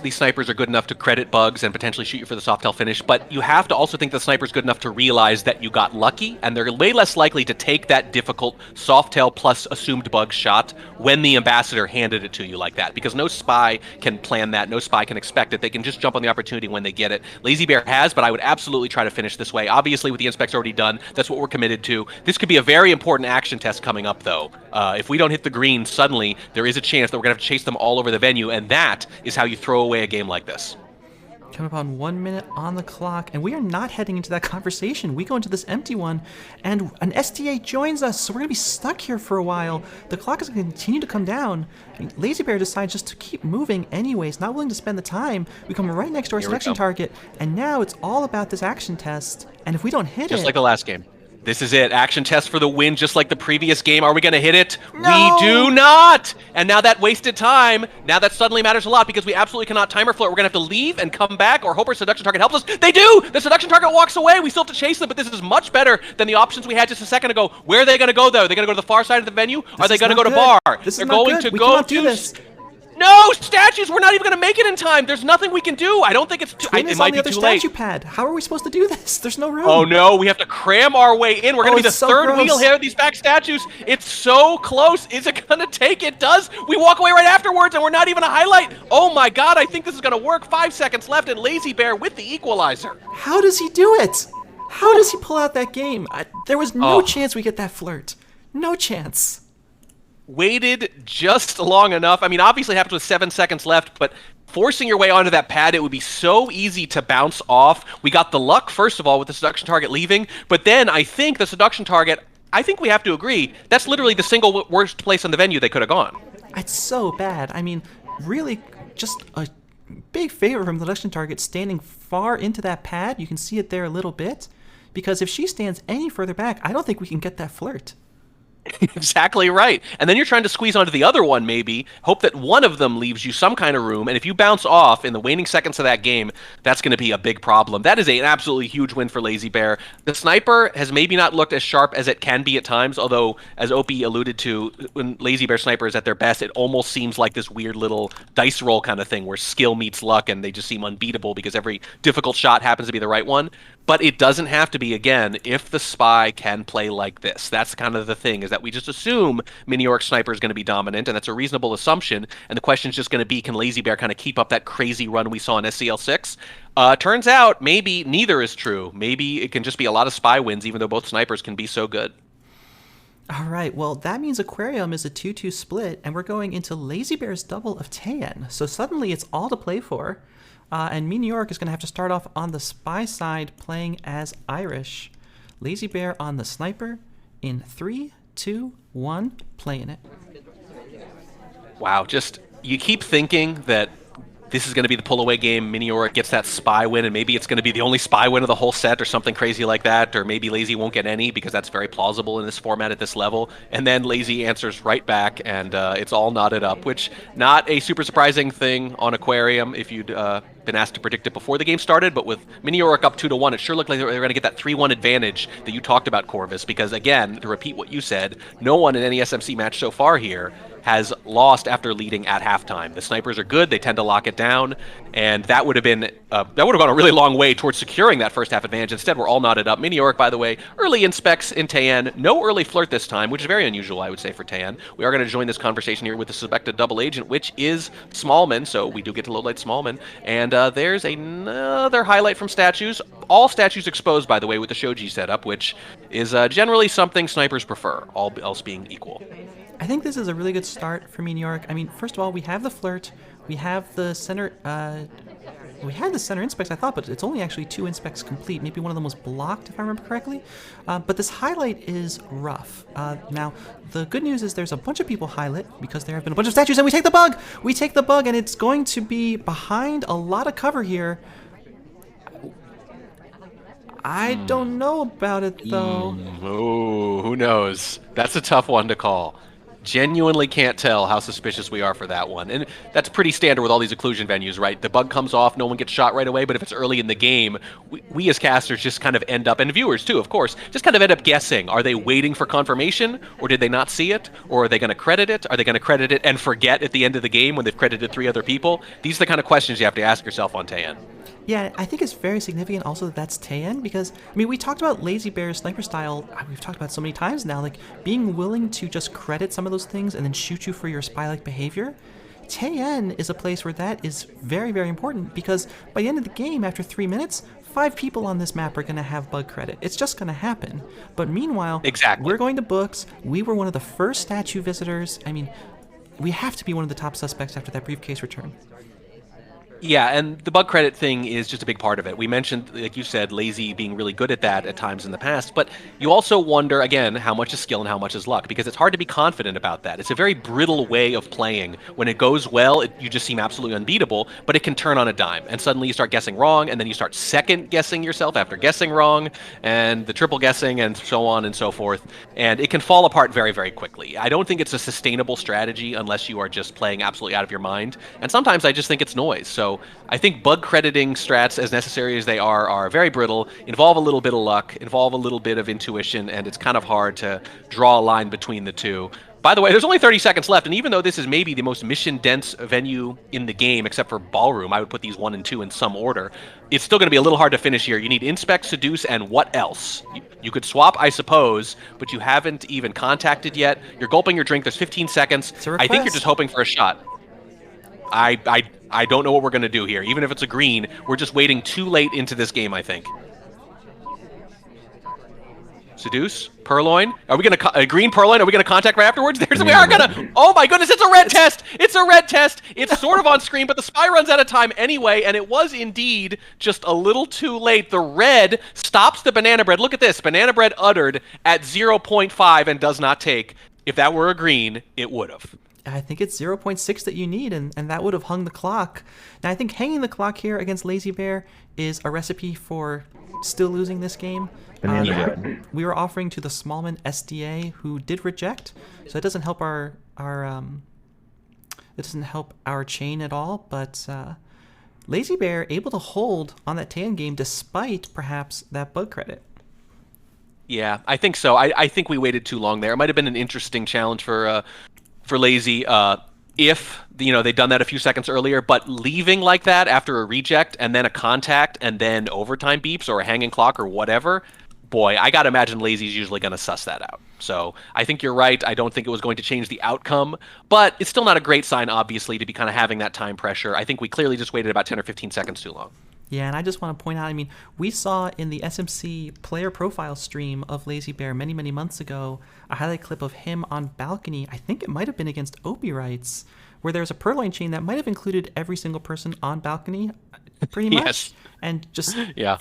S4: these snipers are good enough to credit bugs and potentially shoot you for the soft tail finish, but you have to also think the sniper's good enough to realize that you got lucky, and they're way less likely to take that difficult soft tail plus assumed bug shot when the ambassador handed it to you like that, because no spy can plan that, no spy can expect it. They can just jump on the opportunity when they get it. Lazybear has, but I would absolutely try to finish this way. Obviously, with the inspects already done, that's what we're committed to. This could be a very important action test coming up, though. If we don't hit the green, suddenly there is a chance that we're going to have to chase them all over the venue, and that is how you throw away a game like this.
S1: Coming up on 1 minute on the clock, and we are not heading into that conversation. We go into this empty one, and an SDA joins us, so we're going to be stuck here for a while. The clock is going to continue to come down. Lazybear decides just to keep moving anyways, not willing to spend the time. We come right next to our selection target, and now it's all about this action test, and if we don't hit
S4: just like the last game. This is it. Action test for the win, just like the previous game. Are we going to hit it? No! We do not! And now that wasted time, now that suddenly matters a lot because we absolutely cannot timer float. We're going to have to leave and come back or hope our seduction target helps us. They do! The seduction target walks away. We still have to chase them, but this is much better than the options we had just a second ago. Where are they going to go, though? Are they going to go to the far side of the venue? Are they going to go to bar?
S1: They're going to go to this.
S4: No, statues! We're not even going to make it in time. There's nothing we can do. I don't think it's too late. It might be too late.
S1: Statue pad. How are we supposed to do this? There's no room.
S4: Oh no, we have to cram our way in. We're going to be the third wheel here of these back statues. It's so close. Is it going to take? It does. We walk away right afterwards, and we're not even a highlight. Oh my god, I think this is going to work. 5 seconds left, and Lazybear with the equalizer.
S1: How does he do it? How does he pull out that game? There was no chance we get that flirt. No chance.
S4: Waited just long enough. I mean, obviously it happened with 7 seconds left, but forcing your way onto that pad, it would be so easy to bounce off. We got the luck, first of all, with the seduction target leaving, but then I think the seduction target, I think we have to agree, that's literally the single worst place on the venue they could have gone.
S1: It's so bad. I mean, really, just a big favor from the seduction target standing far into that pad. You can see it there a little bit, because if she stands any further back, I don't think we can get that flirt.
S4: Exactly right. And then you're trying to squeeze onto the other one, maybe, hope that one of them leaves you some kind of room, and if you bounce off in the waning seconds of that game, that's going to be a big problem. That is an absolutely huge win for Lazybear. The sniper has maybe not looked as sharp as it can be at times, although, as Opie alluded to, when Lazybear sniper is at their best, it almost seems like this weird little dice roll kind of thing where skill meets luck, and they just seem unbeatable because every difficult shot happens to be the right one. But it doesn't have to be, again, if the spy can play like this. That's kind of the thing, is that we just assume Miniorek sniper is going to be dominant, and that's a reasonable assumption. And the question is just going to be, can Lazybear kind of keep up that crazy run we saw in SCL6? Turns out, maybe neither is true. Maybe it can just be a lot of spy wins, even though both snipers can be so good.
S1: All right, well, that means Aquarium is a 2-2 split, and we're going into Lazybear's double of Taeyen. So suddenly it's all to play for. And Miniorek is going to have to start off on the spy side playing as Irish. Lazybear on the sniper in 3, 2, 1, playing it.
S4: Wow, just you keep thinking that this is going to be the pull-away game. Miniorek gets that spy win, and maybe it's going to be the only spy win of the whole set or something crazy like that, or maybe Lazy won't get any because that's very plausible in this format at this level. And then Lazy answers right back, and it's all knotted up, which not a super surprising thing on Aquarium if you'd been asked to predict it before the game started, but with Miniorek up 2-1, it sure looked like they were going to get that 3-1 advantage that you talked about, Corvus, because again, to repeat what you said, no one in any SMC match so far here has lost after leading at halftime. The snipers are good, they tend to lock it down, and that would have been that would have gone a really long way towards securing that first half advantage. Instead, we're all knotted up. Miniorek, by the way, early inspects in Taeyen, no early flirt this time, which is very unusual, I would say, for Taeyen. We are going to join this conversation here with the suspected double agent, which is Smallman, so we do get to low light Smallman, and there's another highlight from statues. All statues exposed, by the way, with the Shoji setup, which is generally something snipers prefer, all else being equal.
S1: I think this is a really good start for Miniorek. I mean, first of all, we have the flirt, we have the center. We had the center inspects, I thought, but it's only actually 2 inspects complete. Maybe one of them was blocked, if I remember correctly. But this highlight is rough. Now, the good news is there's a bunch of people highlight because there have been a bunch of statues, and we take the bug! We take the bug, and it's going to be behind a lot of cover here. I don't know about it, though.
S4: Oh, who knows? That's a tough one to call. Genuinely can't tell how suspicious we are for that one. And that's pretty standard with all these occlusion venues, right? The bug comes off, no one gets shot right away, but if it's early in the game, we as casters just kind of end up, and viewers too, of course, just kind of end up guessing. Are they waiting for confirmation, or did they not see it? Or are they going to credit it? Are they going to credit it and forget at the end of the game when they've credited 3 other people? These are the kind of questions you have to ask yourself on Taeyeon.
S1: Yeah, I think it's very significant also that that's Taeyeon, because, I mean, we talked about Lazybear's sniper style, we've talked about it so many times now, like, being willing to just credit some of those things and then shoot you for your spy-like behavior. Taeyeon is a place where that is very, very important, because by the end of the game, after 3 minutes, 5 people on this map are going to have bug credit. It's just going to happen. But meanwhile,
S4: exactly.
S1: We're going to books, we were one of the first statue visitors, I mean, we have to be one of the top suspects after that briefcase return.
S4: Yeah, and the bug credit thing is just a big part of it. We mentioned, like you said, Lazy being really good at that at times in the past, but you also wonder, again, how much is skill and how much is luck, because it's hard to be confident about that. It's a very brittle way of playing. When it goes well, you just seem absolutely unbeatable, but it can turn on a dime, and suddenly you start guessing wrong, and then you start second-guessing yourself after guessing wrong, and the triple guessing, and so on and so forth, and it can fall apart very, very quickly. I don't think it's a sustainable strategy unless you are just playing absolutely out of your mind, and sometimes I just think it's noise. So I think bug crediting strats, as necessary as they are very brittle, involve a little bit of luck, involve a little bit of intuition, and it's kind of hard to draw a line between the two. By the way, there's only 30 seconds left, and even though this is maybe the most mission-dense venue in the game, except for Ballroom, I would put these 1 and 2 in some order, it's still going to be a little hard to finish here. You need Inspect, Seduce, and what else? You could swap, I suppose, but you haven't even contacted yet. You're gulping your drink. There's 15 seconds. I think you're just hoping for a shot. I don't know what we're going to do here. Even if it's a green, we're just waiting too late into this game, I think. Seduce? Purloin? Are we going to... a green Purloin? Are we going to contact right afterwards? We are going to... Oh my goodness, it's a red test! It's a red test! It's sort of on screen, but the spy runs out of time anyway, and it was indeed just a little too late. The red stops the banana bread. Look at this. Banana bread uttered at 0.5 and does not take. If that were a green, it would have.
S1: I think it's 0.6 that you need, and that would have hung the clock. Now, I think hanging the clock here against Lazybear is a recipe for still losing this game. We were offering to the Smallman SDA, who did reject, so that doesn't help our chain at all. But Lazybear able to hold on that Taeyeon game despite perhaps that bug credit.
S4: Yeah, I think so. I think we waited too long there. It might have been an interesting challenge for Lazy if they'd done that a few seconds earlier, but leaving like that after a reject and then a contact and then overtime beeps or a hanging clock or whatever, boy, I gotta imagine Lazy's usually gonna suss that out. So I think you're right. I don't think it was going to change the outcome, but it's still not a great sign, obviously, to be kind of having that time pressure. I think we clearly just waited about 10 or 15 seconds too long.
S1: Yeah, and I just want to point out, I mean, we saw in the SMC player profile stream of Lazybear many, many months ago a highlight clip of him on balcony. I think it might have been against Obi Rights, where there's a Purloin chain that might have included every single person on balcony, pretty much,
S4: yes.
S1: And just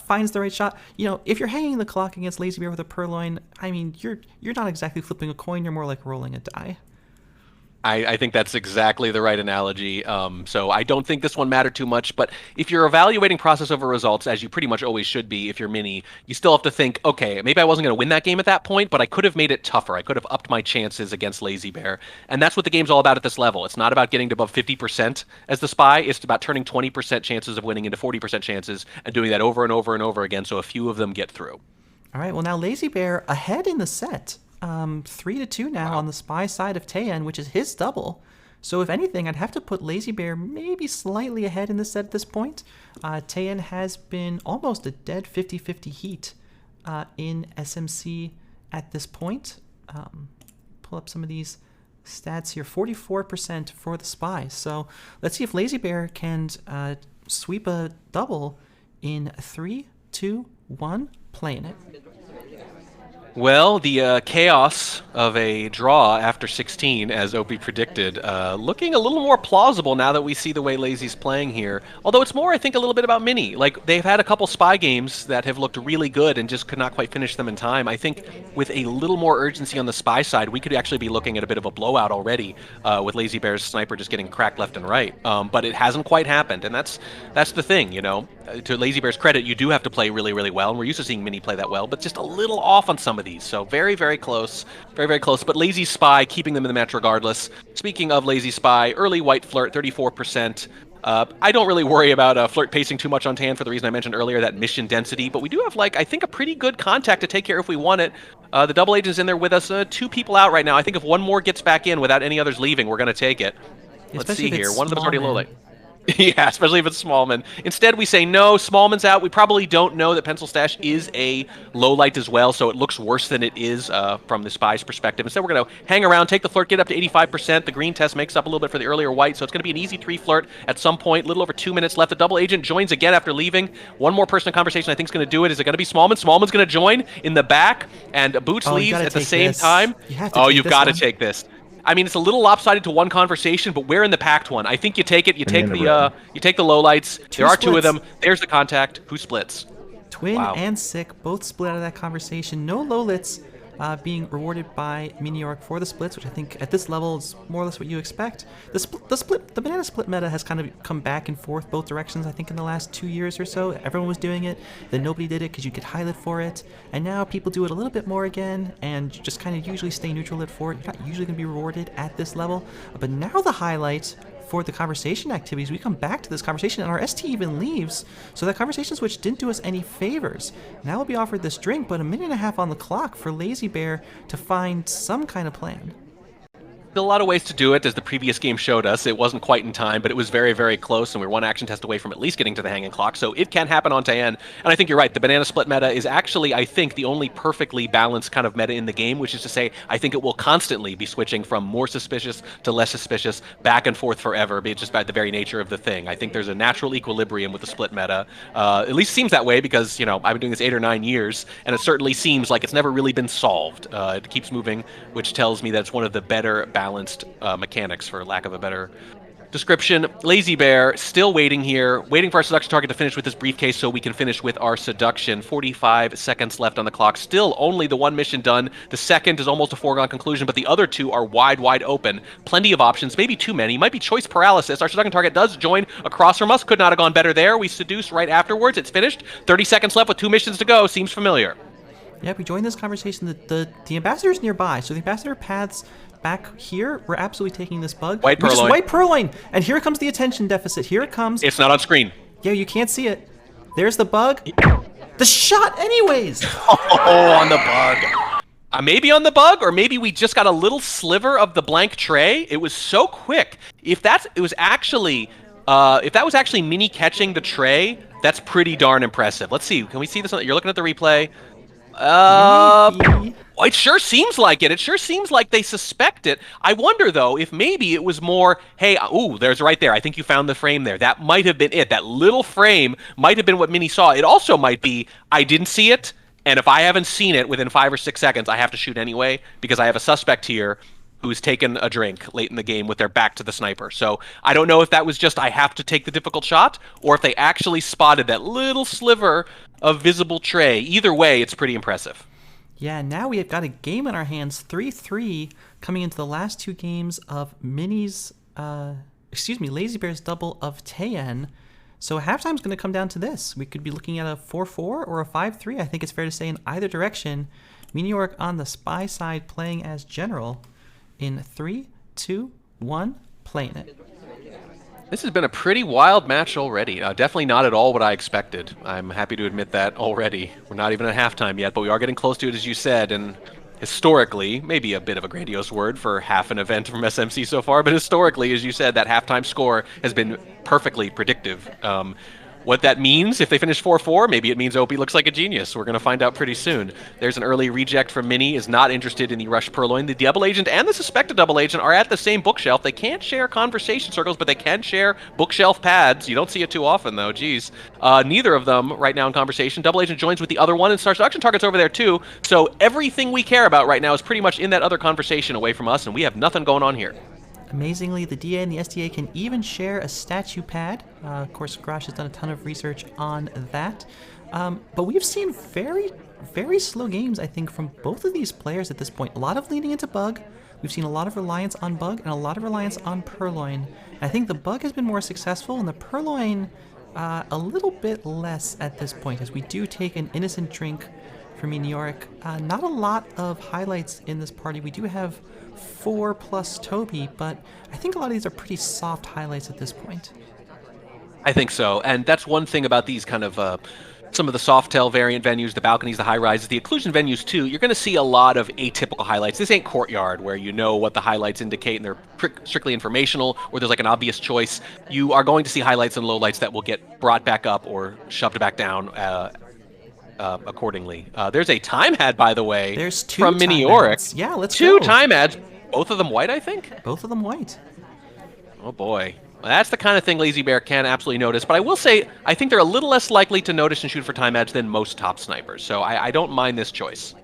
S1: finds the right shot. If you're hanging the clock against Lazybear with a Purloin, I mean, you're not exactly flipping a coin, you're more like rolling a die.
S4: I think that's exactly the right analogy. So I don't think this one mattered too much, but if you're evaluating process over results, as you pretty much always should be if you're Mini, you still have to think, okay, maybe I wasn't going to win that game at that point, but I could have made it tougher. I could have upped my chances against Lazybear. And that's what the game's all about at this level. It's not about getting to above 50% as the spy. It's about turning 20% chances of winning into 40% chances and doing that over and over and over again so a few of them get through.
S1: All right, well, now Lazybear ahead in the set. 3-2 now on the spy side of Taeyeon, which is his double. So if anything, I'd have to put Lazybear maybe slightly ahead in the set at this point. Taeyeon has been almost a dead 50-50 heat in SMC at this point. Pull up some of these stats here. 44% for the spy. So let's see if Lazybear can sweep a double in 3, 2, 1, playing it.
S4: Well, the chaos of a draw after 16, as Opie predicted, looking a little more plausible now that we see the way Lazy's playing here. Although it's more, I think, a little bit about Mini. Like, they've had a couple Spy games that have looked really good and just could not quite finish them in time. I think with a little more urgency on the Spy side, we could actually be looking at a bit of a blowout already with Lazybear's sniper just getting cracked left and right. But it hasn't quite happened, and that's the thing, you know. To Lazybear's credit, you do have to play really, really well, and we're used to seeing Mini play that well, but just a little off on some of these. So very, very close. Very, very close. But Lazy Spy keeping them in the match regardless. Speaking of Lazy Spy, early white flirt, 34%. I don't really worry about flirt pacing too much on Tan for the reason I mentioned earlier, that mission density, but we do have, like, I think a pretty good contact to take care if we want it. The double agent's in there with us. 2 people out right now. I think if one more gets back in without any others leaving, we're going to take it. Let's see here. One of them is already low light. Yeah, especially if it's Smallman. Instead, we say no, Smallman's out. We probably don't know that Pencil Stash is a low light as well, so it looks worse than it is from the Spy's perspective. Instead, we're going to hang around, take the flirt, get up to 85%. The green test makes up a little bit for the earlier white, so it's going to be an easy 3 flirt at some point. A little over 2 minutes left. The double agent joins again after leaving. One more person in conversation I think is going to do it. Is it going to be Smallman? Smallman's going to join in the back, and Boots leaves at the same time. You've got to take this. I mean, it's a little lopsided to one conversation, but we're in the packed one. I think you take it. You take the lowlights. There are 2 of them. There's the contact. Who splits?
S1: Twin and Sick both split out of that conversation. No lowlits being rewarded by Miniorek for the splits, which I think at this level is more or less what you expect. The banana split meta has kind of come back and forth both directions. I think in the last 2 years or so, everyone was doing it, then nobody did it because you get high lit for it, and now people do it a little bit more again, and just kind of usually stay neutral lit for it. You're not usually going to be rewarded at this level, but now the highlight for the conversation activities, we come back to this conversation and our ST even leaves, so that conversation switch didn't do us any favors. Now we'll be offered this drink, but 1.5 minutes on the clock for Lazybear to find some kind of plan.
S4: A lot of ways to do it, as the previous game showed us. It wasn't quite in time, but it was very, very close, and we're 1 action test away from at least getting to the hanging clock, so it can happen on Tayan. And I think you're right, the banana split meta is actually, I think, the only perfectly balanced kind of meta in the game, which is to say, I think it will constantly be switching from more suspicious to less suspicious, back and forth forever, just by the very nature of the thing. I think there's a natural equilibrium with the split meta. At least seems that way, because, you know, I've been doing this 8 or 9 years, and it certainly seems like it's never really been solved. It keeps moving, which tells me that it's one of the better balanced mechanics, for lack of a better description. Lazybear still waiting here, waiting for our seduction target to finish with this briefcase so we can finish with our seduction. 45 seconds left on the clock. Still only the 1 mission done. The second is almost a foregone conclusion, but the other 2 are wide, wide open. Plenty of options, maybe too many. Might be choice paralysis. Our seduction target does join across from us. Could not have gone better there. We seduce right afterwards. It's finished. 30 seconds left with 2 missions to go. Seems familiar.
S1: Yeah, we joined this conversation. The ambassador's nearby, so the ambassador paths back here. We're absolutely taking this bug.
S4: White purloin.
S1: White purloin. And here comes the attention deficit. Here it comes.
S4: It's not on screen.
S1: Yeah, you can't see it. There's the bug. The shot anyways.
S4: Oh, on the bug. Maybe on the bug, or maybe we just got a little sliver of the blank tray. It was so quick. If that was actually Mini catching the tray, that's pretty darn impressive. Let's see. Can we see this? You're looking at the replay. It sure seems like it. It sure seems like they suspect it. I wonder, though, if maybe it was more, hey, there's right there. I think you found the frame there. That might have been it. That little frame might have been what Mini saw. It also might be, I didn't see it, and if I haven't seen it within 5 or 6 seconds, I have to shoot anyway, because I have a suspect here who's taken a drink late in the game with their back to the sniper. So I don't know if that was just I have to take the difficult shot, or if they actually spotted that little sliver of visible tray. Either way, it's pretty impressive.
S1: Yeah, now we have got a game in our hands, 3-3, coming into the last 2 games of Lazybear's double of Tayan. So halftime's going to come down to this. We could be looking at a 4-4 or a 5-3. I think it's fair to say in either direction. Miniorek on the spy side playing as general in 3, 2, 1, playing it.
S4: This has been a pretty wild match already. Definitely not at all what I expected. I'm happy to admit that already. We're not even at halftime yet, but we are getting close to it, as you said, and historically, maybe a bit of a grandiose word for half an event from SMC so far, but historically, as you said, that halftime score has been perfectly predictive. What that means, if they finish 4-4, maybe it means Opie looks like a genius. We're going to find out pretty soon. There's an early reject from Mini, is not interested in the Rush Purloin. The Double Agent and the Suspected Double Agent are at the same bookshelf. They can't share conversation circles, but they can share bookshelf pads. You don't see it too often, though. Geez. Neither of them right now in conversation. Double Agent joins with the other one, and starts auction targets over there, too. So everything we care about right now is pretty much in that other conversation away from us, and we have nothing going on here.
S1: Amazingly, the DA and the SDA can even share a statue pad. Of course, Grosh has done a ton of research on that. But we've seen very, very slow games, I think, from both of these players at this point. A lot of leaning into Bug. We've seen a lot of reliance on Bug and a lot of reliance on Purloin. I think the Bug has been more successful, and the Purloin a little bit less at this point, as we do take an innocent drink for Miniorek. Not a lot of highlights in this party. We do have 4 plus Toby, but I think a lot of these are pretty soft highlights at this point.
S4: I think so, and that's one thing about these kind of some of the Softail variant venues, the balconies, the high rises, the occlusion venues too. You're going to see a lot of atypical highlights. This ain't Courtyard, where you know what the highlights indicate and they're strictly informational, or there's like an obvious choice. You are going to see highlights and lowlights that will get brought back up or shoved back down accordingly. There's a time ad, by the way,
S1: There's 2
S4: from
S1: time
S4: Miniorek.
S1: ads. Yeah, let's
S4: Two
S1: go.
S4: time ads, both of them white, I think.
S1: Both of them white.
S4: Oh boy. Well, that's the kind of thing Lazybear can absolutely notice, but I will say I think they're a little less likely to notice and shoot for time ads than most top snipers, so I don't mind this choice.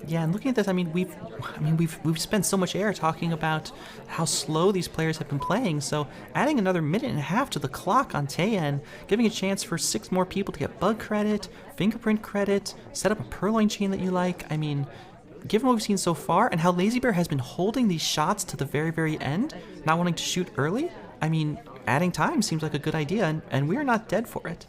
S1: Yeah, and looking at this, we've spent so much air talking about how slow these players have been playing. So adding another minute and a half to the clock on Taeyan, giving a chance for 6 more people to get bug credit, fingerprint credit, set up a Purloin chain that you like. Given what we've seen so far and how Lazybear has been holding these shots to the very, very end, not wanting to shoot early, adding time seems like a good idea, and we are not dead for it.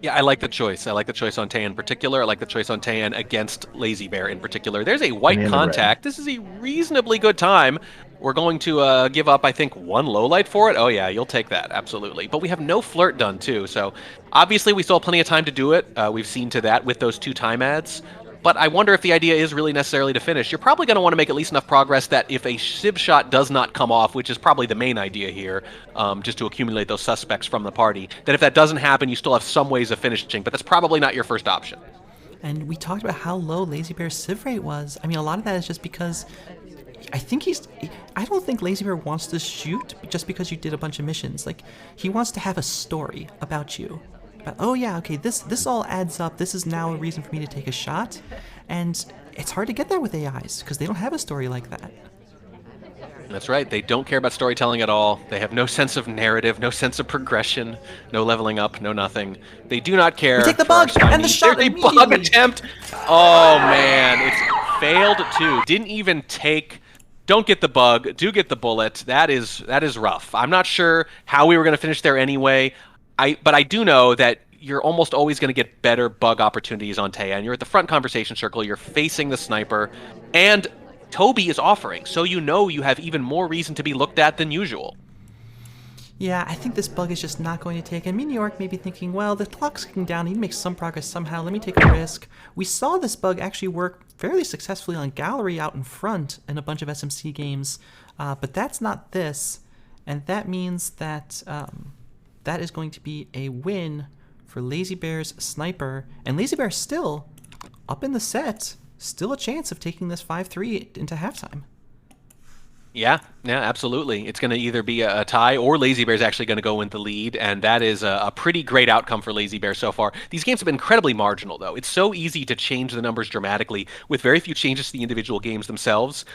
S4: Yeah, I like the choice. I like the choice on Taeyan in particular. I like the choice on Taeyan against Lazybear in particular. There's a white contact. This is a reasonably good time. We're going to give up, I think, 1 low light for it. Oh yeah, you'll take that, absolutely. But we have no flirt done too, so obviously we still have plenty of time to do it. We've seen to that with those 2 time ads. But I wonder if the idea is really necessarily to finish. You're probably going to want to make at least enough progress that if a Civ shot does not come off, which is probably the main idea here, just to accumulate those suspects from the party, that if that doesn't happen, you still have some ways of finishing, but that's probably not your first option.
S1: And we talked about how low Lazybear's Civ rate was. A lot of that is just because I don't think Lazybear wants to shoot just because you did a bunch of missions. Like, he wants to have a story about you. But, oh yeah, okay, this all adds up. This is now a reason for me to take a shot. And it's hard to get that with AIs, because they don't have a story like that.
S4: That's right. They don't care about storytelling at all. They have no sense of narrative, no sense of progression, no leveling up, no nothing. They do not care.
S1: We take the
S4: for our
S1: bug and the
S4: needs.
S1: shot
S4: There's a
S1: immediately.
S4: bug attempt. Oh man, it's failed too. Didn't even take. Don't get the bug. Do get the bullet. That is rough. I'm not sure how we were going to finish there anyway. But I do know that you're almost always going to get better bug opportunities on Taeyan. You're at the front conversation circle. You're facing the sniper, and Toby is offering, so you know you have even more reason to be looked at than usual.
S1: Yeah, I think this bug is just not going to take. And Miniorek may be thinking, well, the clock's ticking down. He makes some progress somehow. Let me take a risk. We saw this bug actually work fairly successfully on Gallery out in front in a bunch of SMC games, but that's not this, and that means that that is going to be a win for Lazybear's sniper, and Lazybear still up in the set, still a chance of taking this 5-3 into halftime.
S4: Yeah, absolutely. It's going to either be a tie or Lazybear's actually going to go in the lead, and that is a pretty great outcome for Lazybear so far. These games have been incredibly marginal, though. It's so easy to change the numbers dramatically with very few changes to the individual games themselves.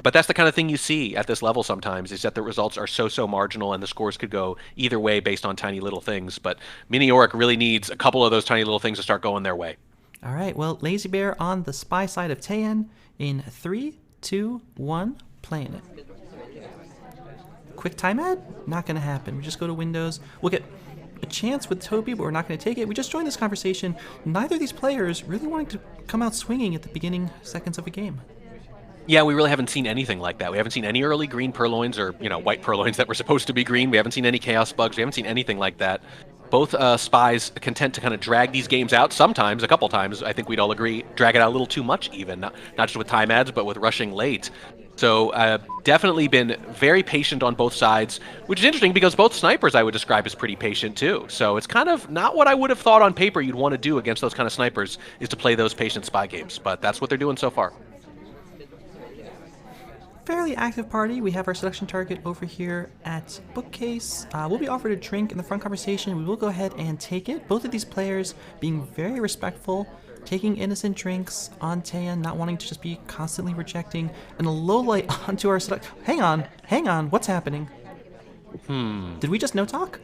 S4: But that's the kind of thing you see at this level sometimes, is that the results are so marginal and the scores could go either way based on tiny little things. But Miniorek really needs a couple of those tiny little things to start going their way.
S1: All right, well, Lazybear on the spy side of Taeyan in 3, 2, 1, playing it. Quick time ad? Not going to happen. We just go to Windows. We'll get a chance with Toby, but we're not going to take it. We just joined this conversation. Neither of these players really wanting to come out swinging at the beginning seconds of a game.
S4: Yeah, we really haven't seen anything like that. We haven't seen any early green purloins or, white purloins that were supposed to be green. We haven't seen any chaos bugs. We haven't seen anything like that. Both spies content to kind of drag these games out sometimes, a couple times, I think we'd all agree, drag it out a little too much even, not just with time ads, but with rushing late. So definitely been very patient on both sides, which is interesting because both snipers I would describe as pretty patient too. So it's kind of not what I would have thought on paper you'd want to do against those kind of snipers, is to play those patient spy games. But that's what they're doing so far.
S1: Fairly active party. We have our selection target over here at Bookcase. We'll be offered a drink in the front conversation. We will go ahead and take it. Both of these players being very respectful, taking innocent drinks on Taya, not wanting to just be constantly rejecting, and a low light onto our select. Hang on, what's happening? Did we just no talk?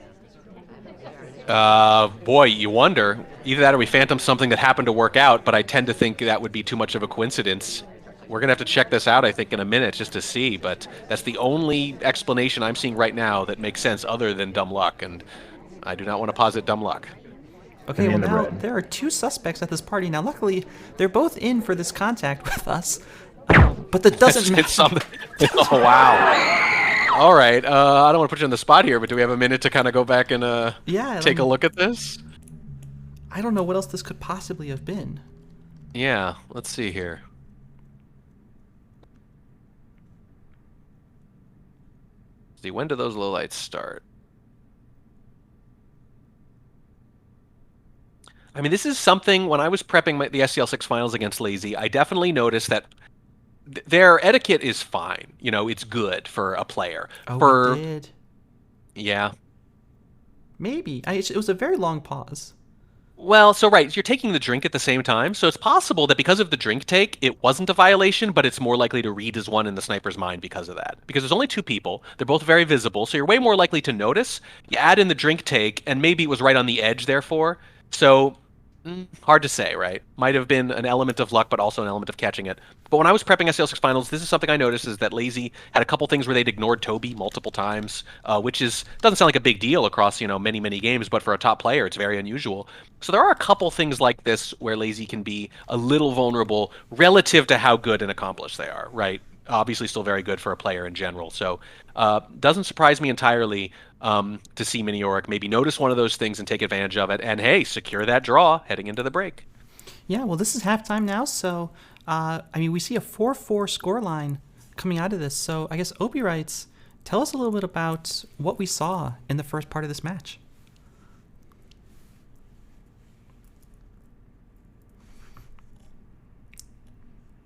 S4: Boy, you wonder. Either that or we phantom something that happened to work out, but I tend to think that would be too much of a coincidence. We're going to have to check this out, I think, in a minute just to see, but that's the only explanation I'm seeing right now that makes sense other than dumb luck, and I do not want to posit dumb luck.
S1: Okay, well now there are two suspects at this party. Now luckily, they're both in for this contact with us, but that doesn't matter.
S4: Oh, wow. All right, I don't want to put you on the spot here, but do we have a minute to kind of go back and take a look at this?
S1: I don't know what else this could possibly have been.
S4: Yeah, let's see here. See, when do those lowlights start? I mean, this is something, when I was prepping the SCL6 finals against Lazy, I definitely noticed that their etiquette is fine. You know, it's good for a player.
S1: Oh, we did.
S4: Yeah.
S1: Maybe. It was a very long pause.
S4: Well, so right, you're taking the drink at the same time, so it's possible that because of the drink take, it wasn't a violation, but it's more likely to read as one in the sniper's mind because of that. Because there's only two people, they're both very visible, so you're way more likely to notice. You add in the drink take, and maybe it was right on the edge, therefore. So, hard to say, right? Might have been an element of luck, but also an element of catching it. But when I was prepping SCL6 finals, this is something I noticed, is that Lazy had a couple things where they'd ignored Toby multiple times, which doesn't sound like a big deal across, many, many games, but for a top player, it's very unusual. So there are a couple things like this where Lazy can be a little vulnerable relative to how good and accomplished they are, right? Obviously still very good for a player in general. So doesn't surprise me entirely to see Miniorek maybe notice one of those things and take advantage of it, and hey, secure that draw heading into the break.
S1: Yeah, well, this is halftime now, so we see a 4-4 scoreline coming out of this. So I guess Opie writes, tell us a little bit about what we saw in the first part of this match.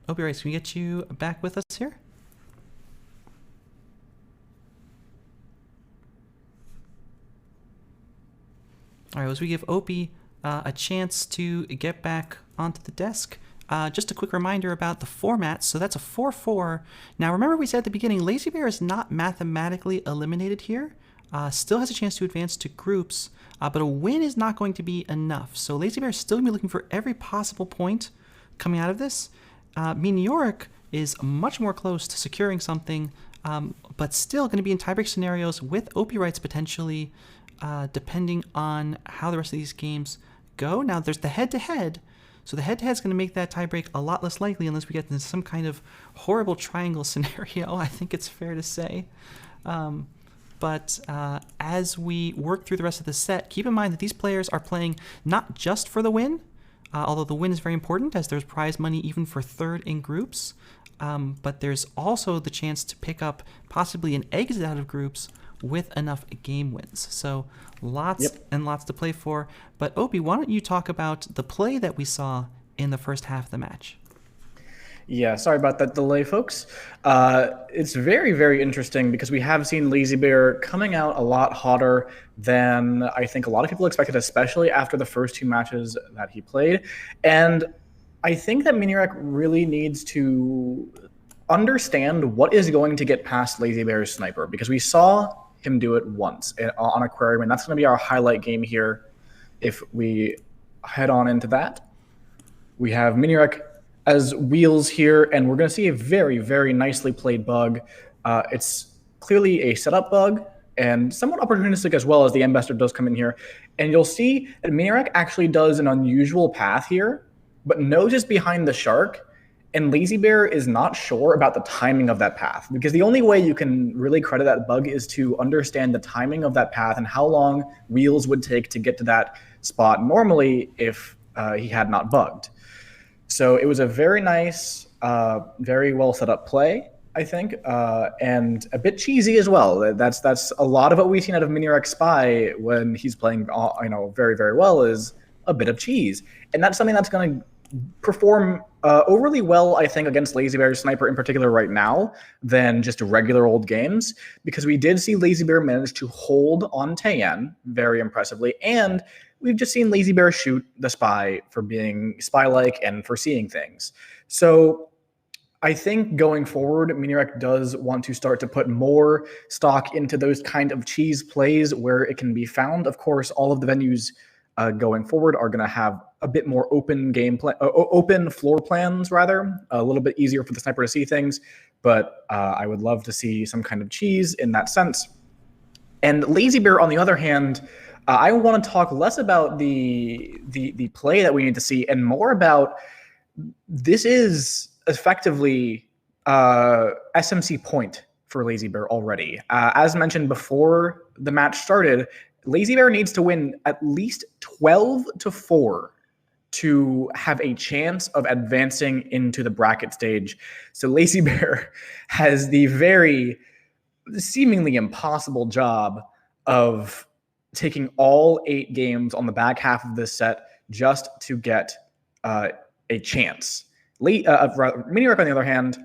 S1: Opie writes, can we get you back with us here? All right, as we give Opie a chance to get back onto the desk, just a quick reminder about the format. So that's a 4-4. Now, remember we said at the beginning, Lazybear is not mathematically eliminated here. Still has a chance to advance to groups, but a win is not going to be enough. So Lazybear is still going to be looking for every possible point coming out of this. Miniorek is much more close to securing something, but still going to be in tiebreak scenarios with Opie rights potentially, depending on how the rest of these games go. Now, there's the head-to-head, so the head-to-head is going to make that tiebreak a lot less likely unless we get into some kind of horrible triangle scenario, I think it's fair to say. But as we work through the rest of the set, keep in mind that these players are playing not just for the win, although the win is very important as there's prize money even for third in groups, but there's also the chance to pick up possibly an exit out of groups with enough game wins. So lots and lots to play for. But Opie, why don't you talk about the play that we saw in the first half of the match?
S2: Yeah, sorry about that delay, folks. It's very, very interesting because we have seen Lazybear coming out a lot hotter than I think a lot of people expected, especially after the first two matches that he played. And I think that Miniorek really needs to understand what is going to get past Lazybear's sniper, because we saw him do it once on Aquarium, and that's going to be our highlight game here. If we head on into that, we have Miniorek as wheels here, and we're going to see a very, very nicely played bug. It's clearly a setup bug and somewhat opportunistic as well, as the Ambassador does come in here. And you'll see that Miniorek actually does an unusual path here, but noses behind the shark, and Lazybear is not sure about the timing of that path, because the only way you can really credit that bug is to understand the timing of that path and how long wheels would take to get to that spot normally if he had not bugged. So it was a very nice, very well set up play, I think, and a bit cheesy as well. That's a lot of what we've seen out of Miniorek Spy when he's playing, very, very well, is a bit of cheese. And that's something that's going to perform overly well, I think, against Lazybear Sniper in particular right now than just regular old games, because we did see Lazybear manage to hold on Taeyan very impressively, and we've just seen Lazybear shoot the Spy for being spy-like and for seeing things. So I think going forward, Miniorek does want to start to put more stock into those kind of cheese plays where it can be found. Of course, all of the venues going forward are going to have a bit more open open floor plans, rather, a little bit easier for the sniper to see things. But I would love to see some kind of cheese in that sense. And Lazybear, on the other hand, I want to talk less about the play that we need to see and more about this is effectively SMC point for Lazybear already. As mentioned before the match started, Lazybear needs to win at least 12-4 to have a chance of advancing into the bracket stage. So Lazybear has the very seemingly impossible job of taking all 8 games on the back half of this set just to get a chance. Miniorek, on the other hand,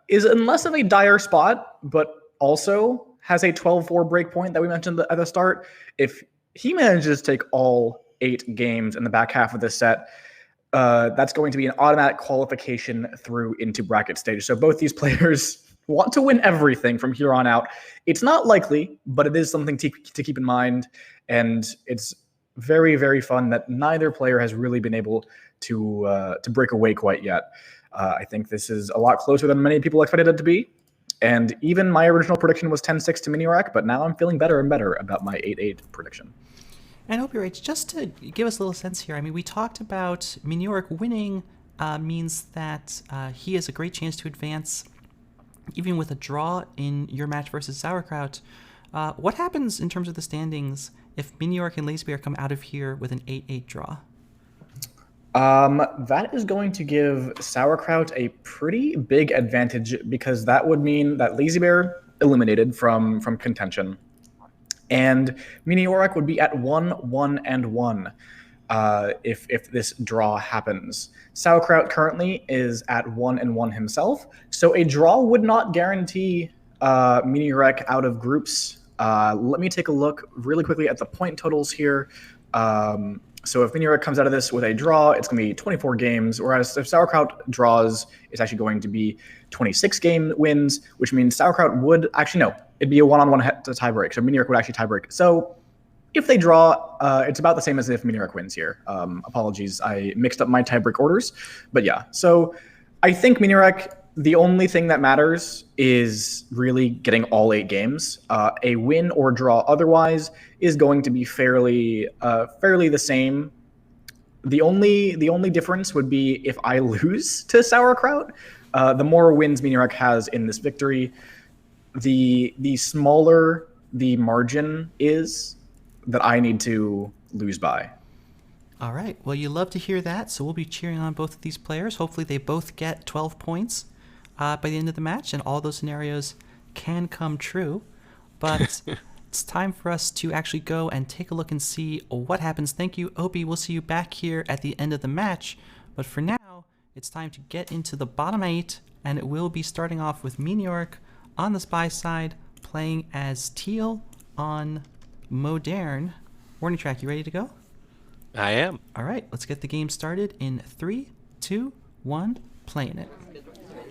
S2: is in less of a dire spot, but also has a 12-4 break point that we mentioned at the start. If he manages to take all 8 games in the back half of this set, that's going to be an automatic qualification through into bracket stage. So both these players want to win everything from here on out. It's not likely, but it is something to keep in mind. And it's very, very fun that neither player has really been able to break away quite yet. I think this is a lot closer than many people expected it to be. And even my original prediction was 10-6 to Miniorek, but now I'm feeling better and better about my 8-8 prediction.
S1: And I hope you're right. Just to give us a little sense here, I mean, we talked about Miniorek winning means that he has a great chance to advance, even with a draw in your match versus Sauerkraut. What happens in terms of the standings if Miniorek and Lazybear come out of here with an 8-8 draw?
S2: That is going to give Sauerkraut a pretty big advantage, because that would mean that Lazybear eliminated from contention, and Miniorek would be at 1-1-1 if this draw happens. Sauerkraut currently is at 1-1 himself, so a draw would not guarantee Miniorek out of groups. Let me take a look really quickly at the point totals here. So if Miniorek comes out of this with a draw, it's going to be 24 games, whereas if Sauerkraut draws, it's actually going to be 26 game wins, which means Sauerkraut would actually, no, it'd be a one-on-one tiebreak. So Miniorek would actually tiebreak. So if they draw, it's about the same as if Miniorek wins here. Apologies, I mixed up my tiebreak orders. But yeah, so I think Miniorek, the only thing that matters is really getting all 8 games. A win or draw otherwise is going to be fairly the same. The only difference would be if I lose to Sauerkraut. The more wins Miniorek has in this victory, the smaller the margin is that I need to lose by.
S1: All right. Well, you love to hear that, so we'll be cheering on both of these players. Hopefully they both get 12 points by the end of the match, and all those scenarios can come true. But it's time for us to actually go and take a look and see what happens. Thank you, Opie. We'll see you back here at the end of the match. But for now, it's time to get into the bottom 8, and it will be starting off with Miniorek on the Spy side, playing as Teal on Modern. Warning track, you ready to go?
S4: I am.
S1: All right, let's get the game started in 3, 2, 1, playing it.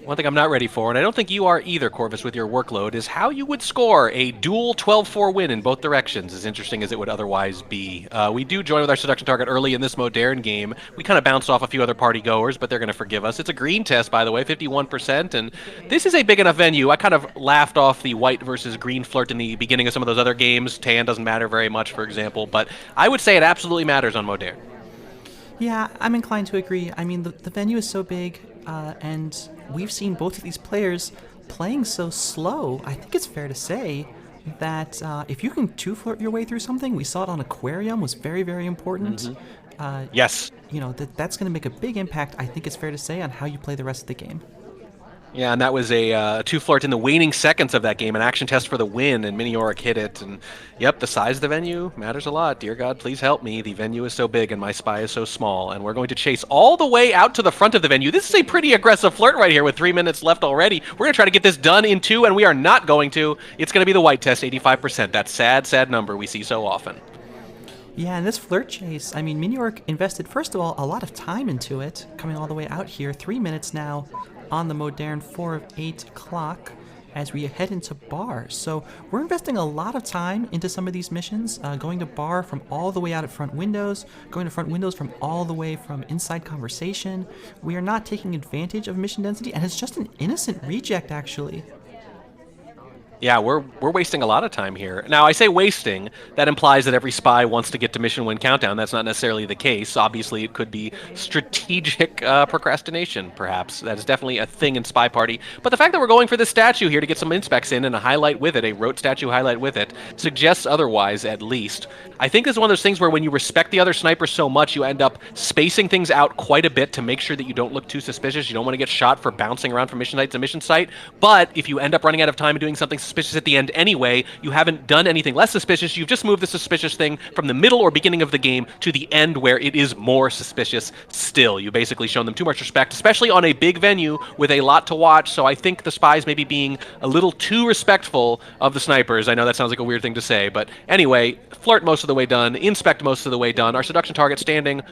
S4: One thing I'm not ready for, and I don't think you are either, Corvus, with your workload, is how you would score a dual 12-4 win in both directions, as interesting as it would otherwise be. We do join with our seduction target early in this Modern game. We kind of bounced off a few other party goers, but they're going to forgive us. It's a green test, by the way, 51%, and this is a big enough venue. I kind of laughed off the white versus green flirt in the beginning of some of those other games. Tan doesn't matter very much, for example, but I would say it absolutely matters on Modern.
S1: Yeah, I'm inclined to agree. I mean, the venue is so big, and we've seen both of these players playing so slow. I think it's fair to say that if you can two-flirt your way through something, we saw it on Aquarium, was very, very important.
S4: Yes.
S1: You know, that's going to make a big impact, I think it's fair to say, on how you play the rest of the game.
S4: Yeah, and that was a 2 flirt in the waning seconds of that game, an action test for the win, and Miniorek hit it. And yep, the size of the venue matters a lot. Dear God, please help me. The venue is so big and my spy is so small, and we're going to chase all the way out to the front of the venue. This is a pretty aggressive flirt right here with 3 minutes left already. We're going to try to get this done in 2, and we are not going to. It's going to be the white test, 85%. That sad, sad number we see so often.
S1: Yeah, and this flirt chase, I mean, Miniorek invested, first of all, a lot of time into it, coming all the way out here. 3 minutes now on the modern 4 of 8 clock as we head into bar. So we're investing a lot of time into some of these missions, going to bar from all the way out at front windows, going to front windows from all the way from inside conversation. We are not taking advantage of mission density, and it's just an innocent reject, actually.
S4: Yeah, we're wasting a lot of time here. Now, I say wasting. That implies that every spy wants to get to mission win countdown. That's not necessarily the case. Obviously, it could be strategic procrastination, perhaps. That is definitely a thing in SpyParty. But the fact that we're going for this statue here to get some inspects in and a highlight with it, a rote statue highlight with it, suggests otherwise, at least. I think this is one of those things where when you respect the other sniper so much, you end up spacing things out quite a bit to make sure that you don't look too suspicious. You don't want to get shot for bouncing around from mission site to mission site. But if you end up running out of time and doing something suspicious at the end anyway, you haven't done anything less suspicious. You've just moved the suspicious thing from the middle or beginning of the game to the end where it is more suspicious still. You've basically shown them too much respect, especially on a big venue with a lot to watch. So I think the spies may be being a little too respectful of the snipers. I know that sounds like a weird thing to say, but anyway, flirt most of the way done, inspect most of the way done. Our seduction target standing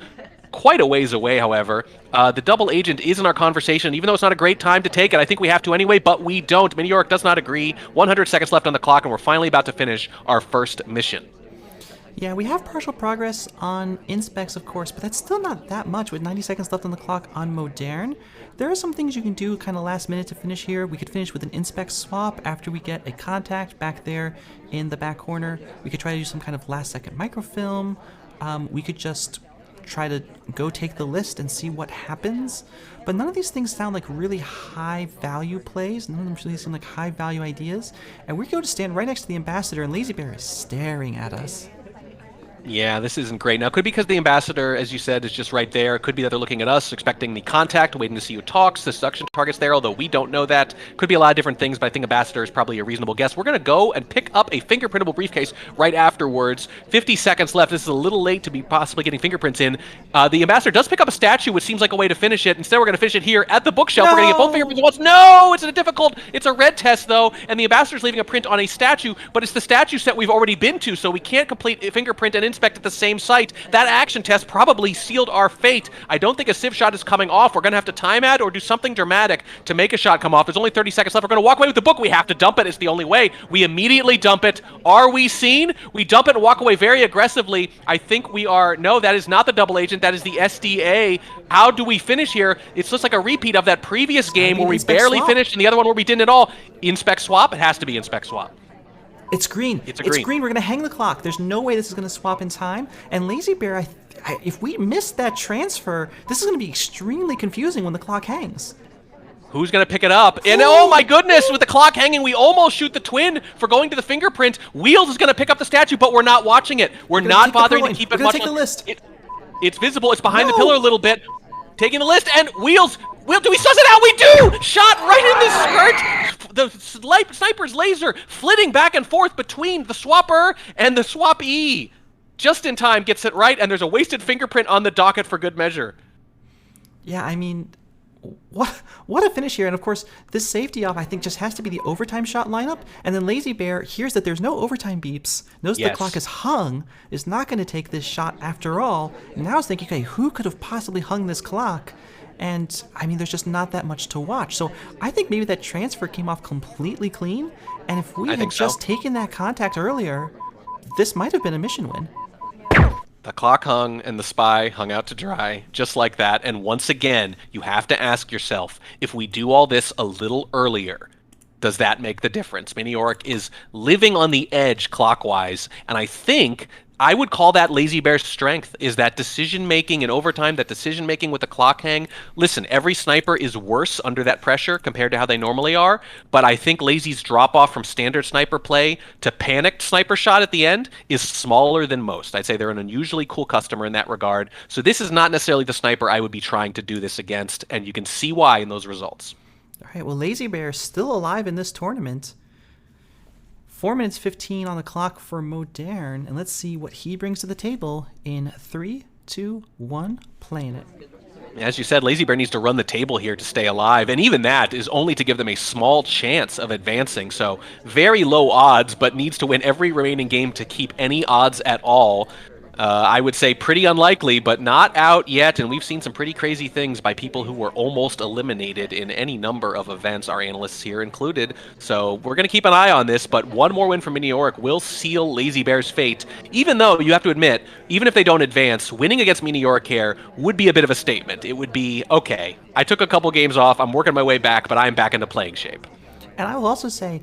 S4: quite a ways away, however. The double agent is in our conversation, even though it's not a great time to take it. I think we have to anyway, but we don't. Miniorek does not agree. 100 seconds left on the clock, and we're finally about to finish our first mission.
S1: Yeah, we have partial progress on inspects, of course, but that's still not that much with 90 seconds left on the clock on modern. There are some things you can do kind of last minute to finish here. We could finish with an inspect swap after we get a contact back there in the back corner. We could try to do some kind of last second microfilm. We could just try to go take the list and see what happens. But none of these things sound like really high value plays. None of them really seem like high value ideas. And we're going to stand right next to the ambassador, and Lazybear is staring at us.
S4: Yeah, this isn't great. Now, it could be because the ambassador, as you said, is just right there. It could be that they're looking at us, expecting the contact, waiting to see who talks. The seduction target's there, although we don't know that. Could be a lot of different things, but I think ambassador is probably a reasonable guess. We're going to go and pick up a fingerprintable briefcase right afterwards. 50 seconds left. This is a little late to be possibly getting fingerprints in. The ambassador does pick up a statue, which seems like a way to finish it. Instead, we're going to finish it here at the bookshelf.
S1: No!
S4: We're going to get both fingerprints at once. No! It's a red test, though, and the ambassador's leaving a print on a statue, but it's the statue set we've already been to, so we can't complete a fingerprint and inspect at the same site. That action test probably sealed our fate. I don't think a sieve shot is coming off. We're going to have to time ad or do something dramatic to make a shot come off. There's only 30 seconds left. We're going to walk away with the book. We have to dump it. It's the only way. We immediately dump it. Are we seen? We dump it and walk away very aggressively. I think we are. No, that is not the double agent. That is the SDA. How do we finish here? It's just like a repeat of that previous game where we barely finished and the other one where we didn't at all. Inspect swap? It has to be inspect swap.
S1: It's green. It's green. We're going to hang the clock. There's no way this is going to swap in time. And Lazybear, if we miss that transfer, this is going to be extremely confusing when the clock hangs.
S4: Who's going to pick it up? And oh my goodness, with the clock hanging, we almost shoot the twin for going to the fingerprint. Wheels is going to pick up the statue, but we're not watching it. We're not bothering to keep it much.
S1: Take the list.
S4: It's visible. It's behind the pillar a little bit. Taking the list, and Wheels, do we suss it out? We do! Shot right in the skirt! The sniper's laser flitting back and forth between the swapper and the swapee. Just in time, gets it right, and there's a wasted fingerprint on the docket for good measure.
S1: Yeah, I mean, what a finish here. And of course, this safety off, I think, just has to be the overtime shot lineup. And then Lazybear hears that there's no overtime beeps, knows the clock is hung, is not going to take this shot after all. And now is thinking, okay, who could have possibly hung this clock? And, I mean, there's just not that much to watch. So I think maybe that transfer came off completely clean. And if we had just taken that contact earlier, this might have been a mission win.
S4: The clock hung and the spy hung out to dry, just like that. And once again, you have to ask yourself, if we do all this a little earlier, does that make the difference? Miniorek is living on the edge clockwise, and I think I would call that Lazybear's strength, is that decision-making in overtime, that decision-making with the clock hang. Listen, every sniper is worse under that pressure compared to how they normally are, but I think Lazy's drop-off from standard sniper play to panicked sniper shot at the end is smaller than most. I'd say they're an unusually cool customer in that regard. So this is not necessarily the sniper I would be trying to do this against, and you can see why in those results.
S1: All right, well, Lazybear still alive in this tournament. 4 minutes 15 on the clock for Modern, and let's see what he brings to the table in 3, 2, 1, playing it.
S4: As you said, Lazybear needs to run the table here to stay alive, and even that is only to give them a small chance of advancing, so very low odds, but needs to win every remaining game to keep any odds at all. I would say pretty unlikely, but not out yet, and we've seen some pretty crazy things by people who were almost eliminated in any number of events, our analysts here included. So we're going to keep an eye on this, but one more win from Miniorek will seal Lazybear's fate, even though, you have to admit, even if they don't advance, winning against Miniorek here would be a bit of a statement. It would be, okay, I took a couple games off, I'm working my way back, but I'm back into playing shape.
S1: And I will also say,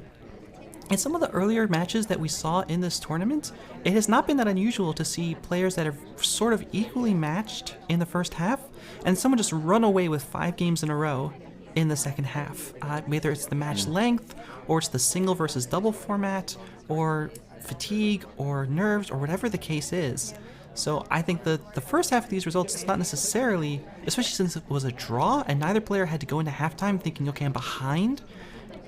S1: in some of the earlier matches that we saw in this tournament, it has not been that unusual to see players that are sort of equally matched in the first half, and someone just run away with 5 games in a row in the second half. Whether it's the match length, or it's the single versus double format, or fatigue, or nerves, or whatever the case is. So I think the first half of these results is not necessarily, especially since it was a draw, and neither player had to go into halftime thinking, okay, I'm behind.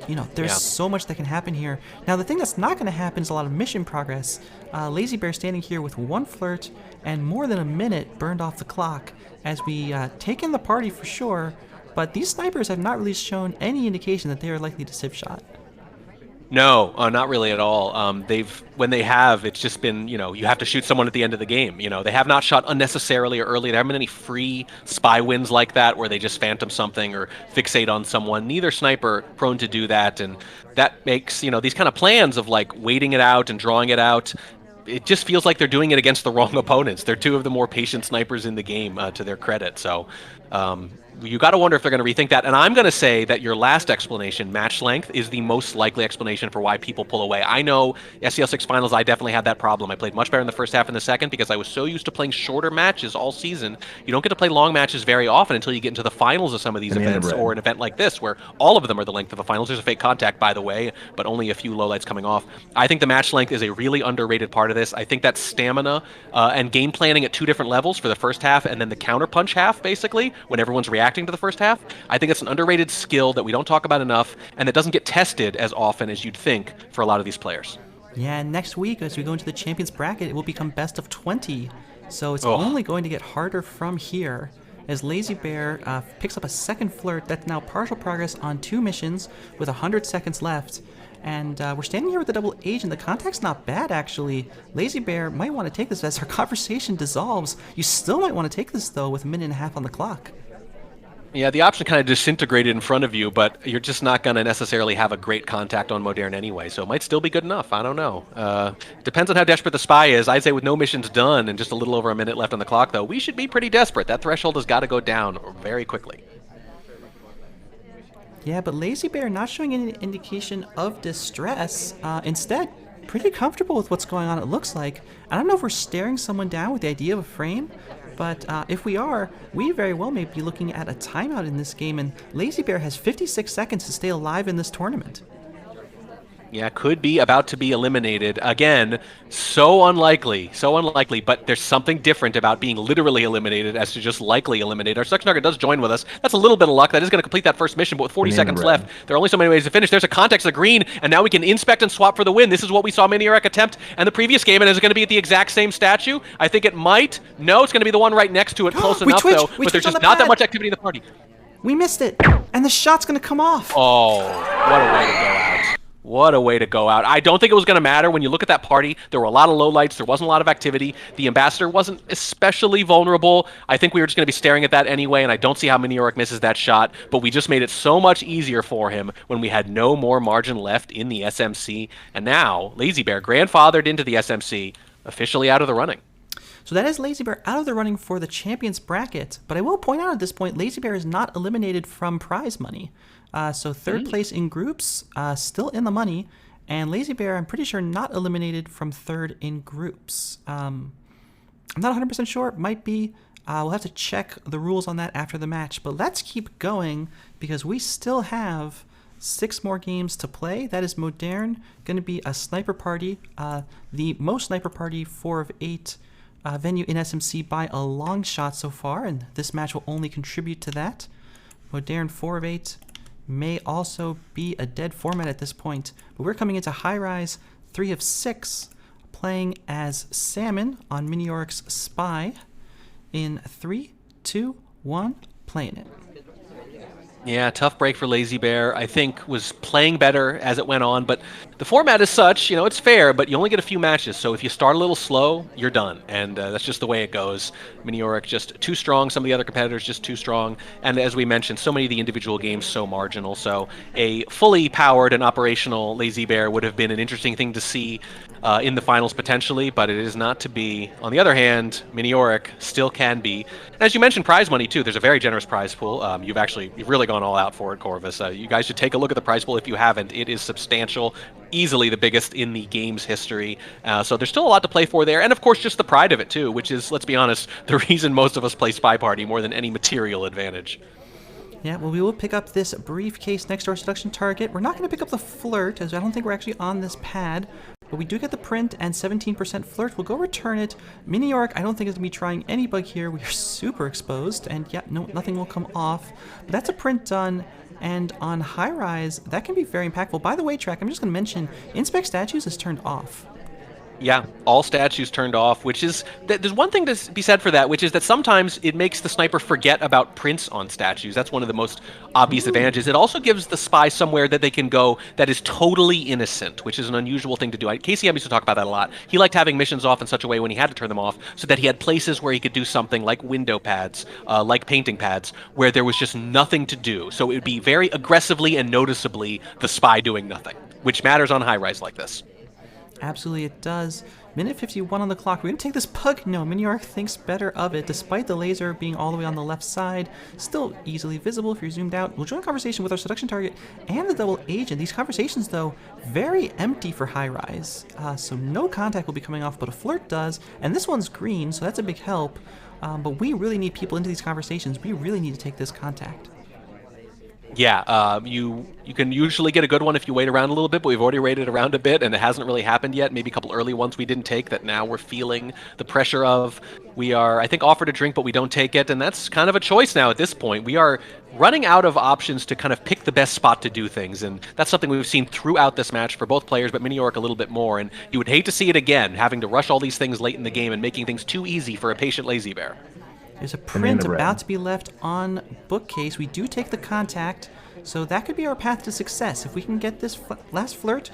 S1: You know, there's so much that can happen here. Now, the thing that's not going to happen is a lot of mission progress. Lazybear standing here with 1 flirt and more than a minute burned off the clock as we take in the party for sure, but these snipers have not really shown any indication that they are likely to civ shot.
S4: No, not really at all. When they have, it's just been, you have to shoot someone at the end of the game. They have not shot unnecessarily or early. There haven't been any free spy wins like that where they just phantom something or fixate on someone. Neither sniper prone to do that, and that makes, these kind of plans of like waiting it out and drawing it out. It just feels like they're doing it against the wrong opponents. They're 2 of the more patient snipers in the game, to their credit. So you got to wonder if they're going to rethink that. And I'm going to say that your last explanation, match length, is the most likely explanation for why people pull away. I know SCL6 Finals, I definitely had that problem. I played much better in the first half and the second because I was so used to playing shorter matches all season. You don't get to play long matches very often until you get into the finals of some of these events, or an event like this where all of them are the length of the finals. There's a fake contact, by the way, but only a few lowlights coming off. I think the match length is a really underrated part of this. I think that stamina and game planning at 2 different levels for the first half and then the counterpunch half, basically, when everyone's reacting to the first half. I think it's an underrated skill that we don't talk about enough and that doesn't get tested as often as you'd think for a lot of these players.
S1: Yeah, and next week, as we go into the Champions bracket, it will become best of 20. So it's only going to get harder from here as Lazybear picks up a second flirt. That's now partial progress on 2 missions with 100 seconds left. And we're standing here with the double agent. The contact's not bad, actually. Lazybear might want to take this as our conversation dissolves. You still might want to take this, though, with 1.5 minutes on the clock.
S4: Yeah, the option kind of disintegrated in front of you, but you're just not going to necessarily have a great contact on Modern anyway, so it might still be good enough. I don't know. Depends on how desperate the spy is. I'd say with no missions done and just a little over a minute left on the clock, though, we should be pretty desperate. That threshold has got to go down very quickly.
S1: Yeah, but Lazybear not showing any indication of distress. Instead, pretty comfortable with what's going on, it looks like. I don't know if we're staring someone down with the idea of a frame, but if we are, we very well may be looking at a timeout in this game, and Lazybear has 56 seconds to stay alive in this tournament.
S4: Yeah, could be about to be eliminated. Again, so unlikely, but there's something different about being literally eliminated as to just likely eliminated. Our second target does join with us. That's a little bit of luck. That is going to complete that first mission, but with 40 seconds left, there are only so many ways to finish. There's a context of green, and now we can inspect and swap for the win. This is what we saw Miniorek attempt in the previous game, and is it going to be at the exact same statue? I think it might. No, it's going to be the one right next to it, close enough, though, but there's just not that much activity in the party.
S1: We missed it, and the shot's going to come off.
S4: Oh, what a way to go out. What a way to go out. I don't think it was going to matter. When you look at that party, there were a lot of lowlights. There wasn't a lot of activity. The Ambassador wasn't especially vulnerable. I think we were just going to be staring at that anyway, and I don't see how Miniorek misses that shot, but we just made it so much easier for him when we had no more margin left in the SMC. And now, Lazybear, grandfathered into the SMC, officially out of the running.
S1: So that is Lazybear out of the running for the Champions bracket, but I will point out at this point, Lazybear is not eliminated from prize money. So third place in groups, still in the money, and Lazybear, I'm pretty sure, not eliminated from third in groups. I'm not 100% sure. It might be. We'll have to check the rules on that after the match, but let's keep going because we still have 6 more games to play. That is Modern, going to be a sniper party, the most sniper party 4 of 8 venue in SMC by a long shot so far, and this match will only contribute to that. Modern 4 of 8. may also be a dead format at this point. But we're coming into High Rise 3 of 6, playing as Salmon on Miniorek's Spy. In 3, 2, 1, playing it.
S4: Yeah, tough break for Lazybear. I think was playing better as it went on, but the format is such, it's fair, but you only get a few matches, so if you start a little slow, you're done, and that's just the way it goes. Miniorek just too strong, some of the other competitors just too strong, and as we mentioned, so many of the individual games so marginal, so a fully powered and operational Lazybear would have been an interesting thing to see in the finals potentially, but it is not to be. On the other hand, Miniorek still can be. And as you mentioned, prize money too. There's a very generous prize pool. You've really gone all out for it, Corvus. You guys should take a look at the prize pool if you haven't. It is substantial, easily the biggest in the game's history. So there's still a lot to play for there, and of course just the pride of it too, which is, let's be honest, the reason most of us play SpyParty more than any material advantage.
S1: Yeah, well, we will pick up this briefcase next to our seduction target. We're not going to pick up the flirt, as I don't think we're actually on this pad. But we do get the print and 17% flirt. We'll go return it. Miniorek, I don't think is going to be trying any bug here. We are super exposed, and yeah, no, nothing will come off. But that's a print done. And on High Rise, that can be very impactful. By the way, Track, I'm just going to mention, Inspect Statues is turned off.
S4: Yeah, all statues turned off, which is, there's one thing to be said for that, which is that sometimes it makes the sniper forget about prints on statues. That's one of the most obvious advantages. It also gives the spy somewhere that they can go that is totally innocent, which is an unusual thing to do. KCM used to talk about that a lot. He liked having missions off in such a way when he had to turn them off, so that he had places where he could do something like window pads, like painting pads, where there was just nothing to do. So it would be very aggressively and noticeably the spy doing nothing, which matters on high rise like this.
S1: Absolutely it does. Minute 51 on the clock. We're going to take this pug. No, Miniorek thinks better of it, despite the laser being all the way on the left side. Still easily visible if you're zoomed out. We'll join a conversation with our seduction target and the double agent. These conversations, though, very empty for high rise. So no contact will be coming off, but a flirt does. And this one's green, so that's a big help. But we really need people into these conversations. We really need to take this contact.
S4: Yeah, you can usually get a good one if you wait around a little bit, but we've already waited around a bit, and it hasn't really happened yet. Maybe a couple early ones we didn't take that now we're feeling the pressure of. We are, I think, offered a drink, but we don't take it, and that's kind of a choice now at this point. We are running out of options to kind of pick the best spot to do things, and that's something we've seen throughout this match for both players, but Miniorek a little bit more, and you would hate to see it again, having to rush all these things late in the game and making things too easy for a patient Lazybear.
S1: There's a print about to be left on bookcase. We do take the contact, so that could be our path to success. If we can get this last flirt,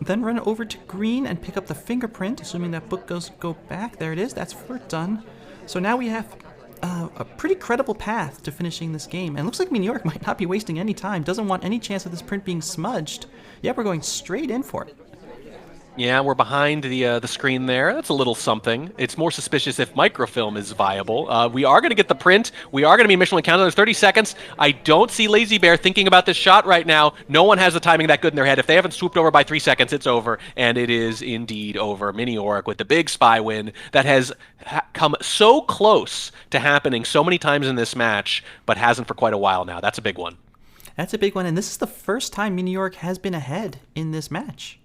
S1: then run over to green and pick up the fingerprint, assuming that book go back. There it is. That's flirt done. So now we have a pretty credible path to finishing this game. And it looks like Miniorek might not be wasting any time. Doesn't want any chance of this print being smudged. Yeah, we're going straight in for it.
S4: Yeah, we're behind the screen there. That's a little something. It's more suspicious if microfilm is viable. We are going to get the print. We are going to be mission countdown. There's 30 seconds. I don't see Lazybear thinking about this shot right now. No one has the timing that good in their head. If they haven't swooped over by 3 seconds, it's over. And it is indeed over. Miniorek with the big spy win that has come so close to happening so many times in this match, but hasn't for quite a while now. That's a big one.
S1: That's a big one. And this is the first time Miniorek has been ahead in this match.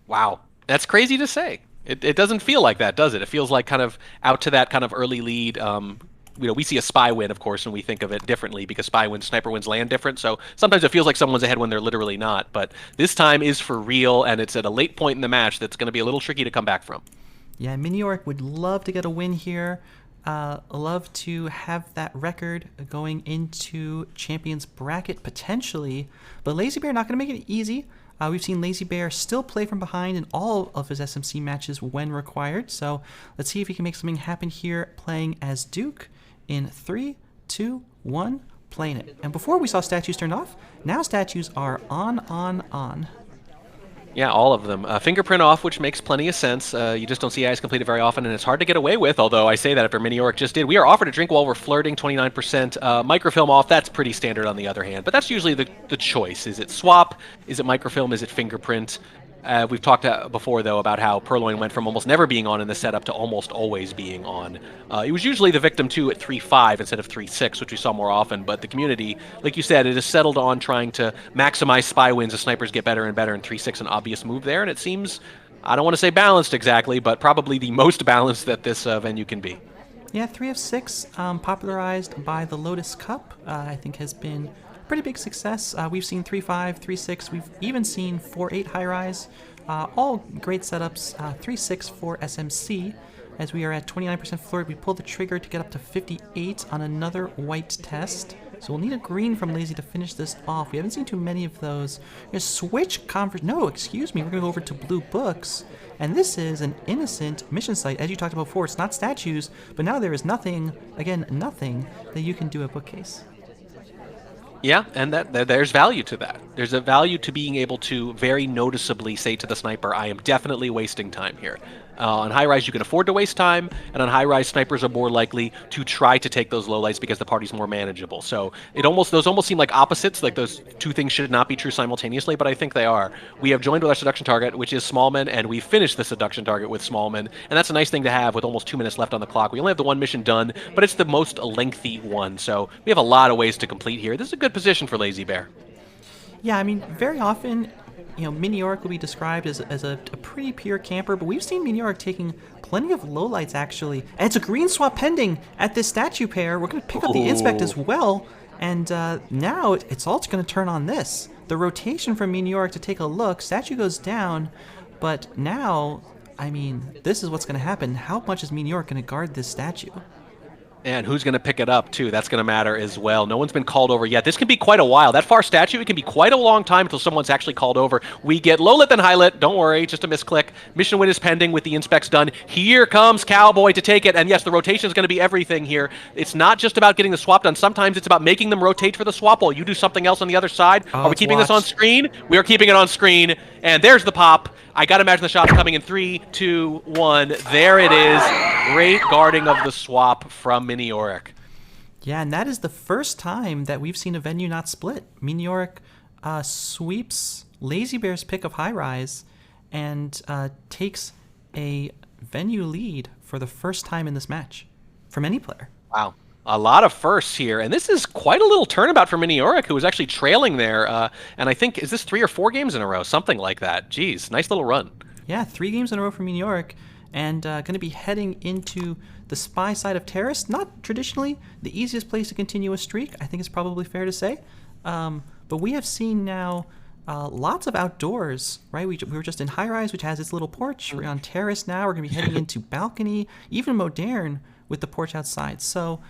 S4: Wow, that's crazy to say. It doesn't feel like that, does it? It feels like kind of out to that kind of early lead. We see a spy win, of course, and we think of it differently because spy wins, sniper wins land different. So sometimes it feels like someone's ahead when they're literally not. But this time is for real, and it's at a late point in the match that's going to be a little tricky to come back from. Yeah,
S1: Miniorek would love to get a win here. Love to have that record going into Champions Bracket potentially. But Lazybear not going to make it easy. We've seen Lazybear still play from behind in all of his SMC matches when required. So let's see if he can make something happen here playing as Duke in 3, 2, 1, playing it. And before we saw statues turned off, now statues are on.
S4: Yeah, all of them. Fingerprint off, which makes plenty of sense. You just don't see eyes completed very often, and it's hard to get away with, although I say that after Miniorek just did. We are offered a drink while we're flirting, 29%. Microfilm off, that's pretty standard on the other hand, but that's usually the choice. Is it swap? Is it microfilm? Is it fingerprint? We've talked before, though, about how Purloin went from almost never being on in the setup to almost always being on. It was usually the victim, too, at 3.5 instead of 3.6, which we saw more often, but the community, like you said, it has settled on trying to maximize spy wins as snipers get better and better, and 3.6 an obvious move there, and it seems, I don't want to say balanced exactly, but probably the most balanced that this venue can be.
S1: Yeah, 3 of 6, popularized by the Lotus Cup, I think has been pretty big success. We've seen 3-5, 3-6. We've even seen 4-8 high-rise. All great setups. 3-6 for SMC. As we are at 29% flirt, we pull the trigger to get up to 58 on another white test. So we'll need a green from Lazy to finish this off. We haven't seen too many of those. Switch conference. No, excuse me. We're going to go over to blue books. And this is an innocent mission site. As you talked about before, it's not statues, but now there is nothing, again, nothing that you can do at bookcase.
S4: Yeah, and there's value to that. There's a value to being able to very noticeably say to the sniper, I am definitely wasting time here. On high-rise, you can afford to waste time, and on high-rise, snipers are more likely to try to take those lowlights because the party's more manageable. So those almost seem like opposites, like those two things should not be true simultaneously, but I think they are. We have joined with our seduction target, which is Smallman, and we finished the seduction target with Smallman, and that's a nice thing to have with almost 2 minutes left on the clock. We only have the one mission done, but it's the most lengthy one, so we have a lot of ways to complete here. This is a good position for Lazybear.
S1: Yeah, I mean, very often, Miniorek will be described as a pretty pure camper, but we've seen Miniorek taking plenty of lowlights, actually. And it's a green swap pending at this statue pair. We're going to pick up the inspect as well, and now it's all going to turn on this. The rotation from Miniorek to take a look, statue goes down, but now, I mean, this is what's going to happen. How much is Miniorek going to guard this statue?
S4: And who's going to pick it up, too? That's going to matter as well. No one's been called over yet. This can be quite a while. That far statue, it can be quite a long time until someone's actually called over. We get low lit, then high lit. Don't worry, just a misclick. Mission win is pending with the inspects done. Here comes Cowboy to take it. And yes, the rotation is going to be everything here. It's not just about getting the swap done. Sometimes it's about making them rotate for the swap while you do something else on the other side. Are we keeping this on screen? We are keeping it on screen. And there's the pop. I got to imagine the shots coming in 3, 2, 1. There it is. Great guarding of the swap from Miniorek.
S1: Yeah, and that is the first time that we've seen a venue not split. Miniorek sweeps Lazybear's pick of high rise and takes a venue lead for the first time in this match from any player.
S4: Wow. A lot of firsts here, and this is quite a little turnabout for Miniorek, who was actually trailing there, and I think, is this 3 or 4 games in a row? Something like that. Jeez, nice little run.
S1: Yeah, 3 games in a row for Miniorek, and going to be heading into the spy side of Terrace. Not traditionally the easiest place to continue a streak, I think it's probably fair to say, but we have seen now lots of outdoors, right? We were just in high rise, which has its little porch. We're on Terrace now. We're going to be heading into balcony, even modern with the porch outside. So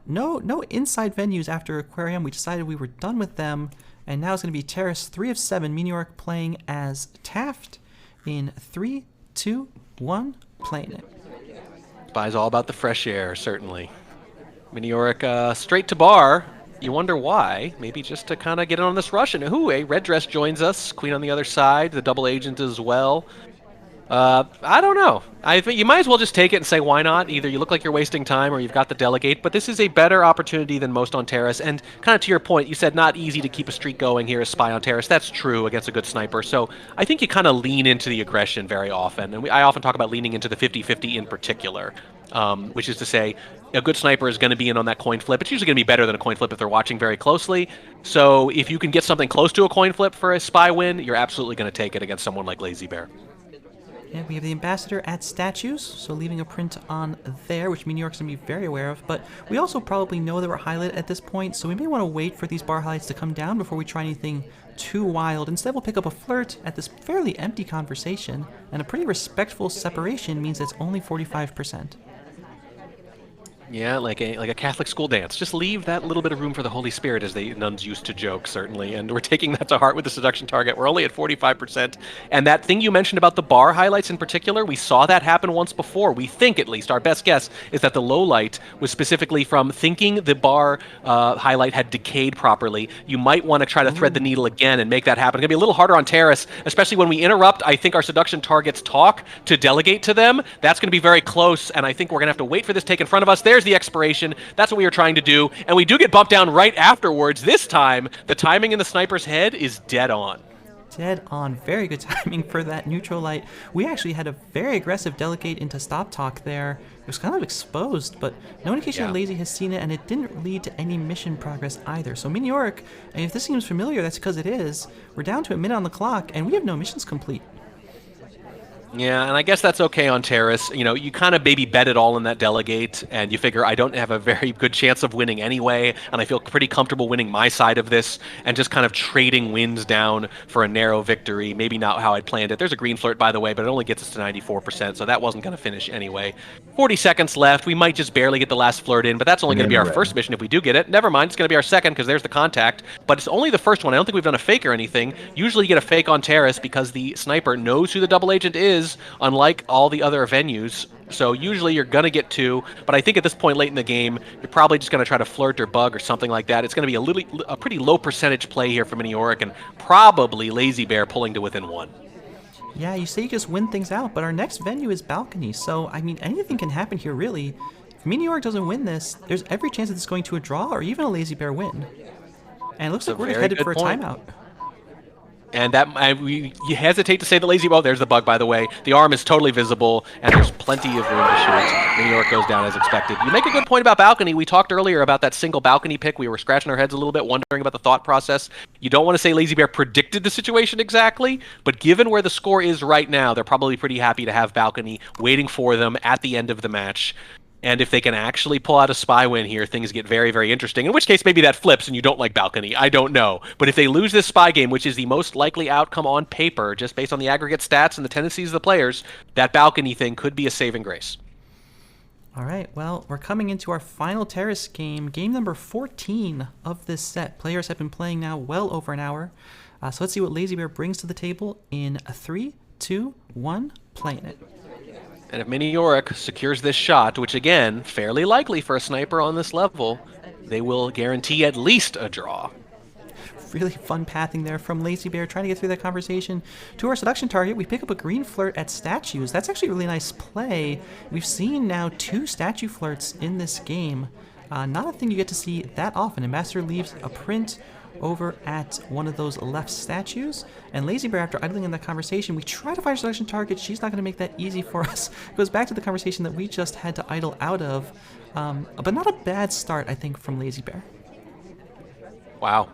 S1: no inside venues after Aquarium. We decided we were done with them, and now it's going to be Terrace 3 of 7. Miniorek playing as Taft in 3, 2, 1, playing it.
S4: Spy's all about the fresh air, certainly. Miniorek straight to bar. You wonder why. Maybe just to kind of get in on this rush. And a red dress joins us. Queen on the other side. The double agent as well. I don't know. I think you might as well just take it and say, why not? Either you look like you're wasting time or you've got the delegate, but this is a better opportunity than most on Terrace. And kind of to your point, you said not easy to keep a streak going here as Spy on Terrace. That's true against a good sniper. So I think you kind of lean into the aggression very often. And I often talk about leaning into the 50-50 in particular, which is to say a good sniper is going to be in on that coin flip. It's usually going to be better than a coin flip if they're watching very closely. So if you can get something close to a coin flip for a Spy win, you're absolutely going to take it against someone like Lazybear.
S1: Yeah, we have the ambassador at statues, so leaving a print on there, which Miniork's going to be very aware of. But we also probably know that we're highlight at this point, so we may want to wait for these bar highlights to come down before we try anything too wild. Instead, we'll pick up a flirt at this fairly empty conversation, and a pretty respectful separation means it's only 45%.
S4: Yeah, like a Catholic school dance. Just leave that little bit of room for the Holy Spirit, as the nuns used to joke, certainly. And we're taking that to heart with the seduction target. We're only at 45%. And that thing you mentioned about the bar highlights in particular, we saw that happen once before. We think, at least, our best guess is that the low light was specifically from thinking the bar highlight had decayed properly. You might want to try to thread the needle again and make that happen. It's going to be a little harder on Terrace, especially when we interrupt, I think, our seduction targets talk to delegate to them. That's going to be very close, and I think we're going to have to wait for this take in front of us. There's the expiration. That's what we were trying to do, and we do get bumped down right afterwards. This time, the timing in the sniper's head is dead on.
S1: Dead on. Very good timing for that neutral light. We actually had a very aggressive delegate into stop talk there. It was kind of exposed, but no indication that Lazy has seen it, and it didn't lead to any mission progress either. So Miniorek, if this seems familiar, that's because it is. We're down to a minute on the clock, and we have no missions complete.
S4: Yeah, and I guess that's okay on Terrace. You know, you kind of maybe bet it all in that delegate, and you figure I don't have a very good chance of winning anyway, and I feel pretty comfortable winning my side of this, and just kind of trading wins down for a narrow victory. Maybe not how I'd planned it. There's a green flirt, by the way, but it only gets us to 94%, so that wasn't going to finish anyway. 40 seconds left. We might just barely get the last flirt in, but that's only going to be our first mission if we do get it. Never mind, it's going to be our second because there's the contact, but it's only the first one. I don't think we've done a fake or anything. Usually you get a fake on Terrace because the sniper knows who the double agent is, unlike all the other venues. So usually you're going to get 2, but I think at this point late in the game, you're probably just going to try to flirt or bug or something like that. It's going to be a pretty low percentage play here for Miniorek, and probably Lazybear pulling to within 1.
S1: Yeah, you say you just win things out, but our next venue is Balcony, so, I mean, anything can happen here, really. If Miniorek doesn't win this, there's every chance that it's going to a draw or even a Lazybear win. And it looks like we're headed for a timeout.
S4: And you hesitate to say the Lazy. Oh, there's the bug, by the way. The arm is totally visible, and there's plenty of room to shoot. Miniorek goes down as expected. You make a good point about Balcony. We talked earlier about that single Balcony pick. We were scratching our heads a little bit, wondering about the thought process. You don't want to say Lazybear predicted the situation exactly, but given where the score is right now, they're probably pretty happy to have Balcony waiting for them at the end of the match. And if they can actually pull out a spy win here, things get very, very interesting. In which case, maybe that flips and you don't like Balcony. I don't know. But if they lose this spy game, which is the most likely outcome on paper, just based on the aggregate stats and the tendencies of the players, that Balcony thing could be a saving grace.
S1: All right, well, we're coming into our final Terrace game, game number 14 of this set. Players have been playing now well over an hour. So let's see what Lazybear brings to the table in a 3, 2, 1, playing it.
S4: And if Miniorek secures this shot, which again, fairly likely for a sniper on this level, they will guarantee at least a draw.
S1: Really fun pathing there from Lazybear, trying to get through that conversation to our seduction target. We pick up a green flirt at statues. That's actually a really nice play. We've seen now 2 statue flirts in this game. Not a thing you get to see that often. Ambassador leaves a print over at one of those left statues, and Lazybear, after idling in that conversation, we try to find a selection target. She's not going to make that easy for us. It goes back to the conversation that we just had to idle out of, but not a bad start, I think, from Lazybear.
S4: Wow.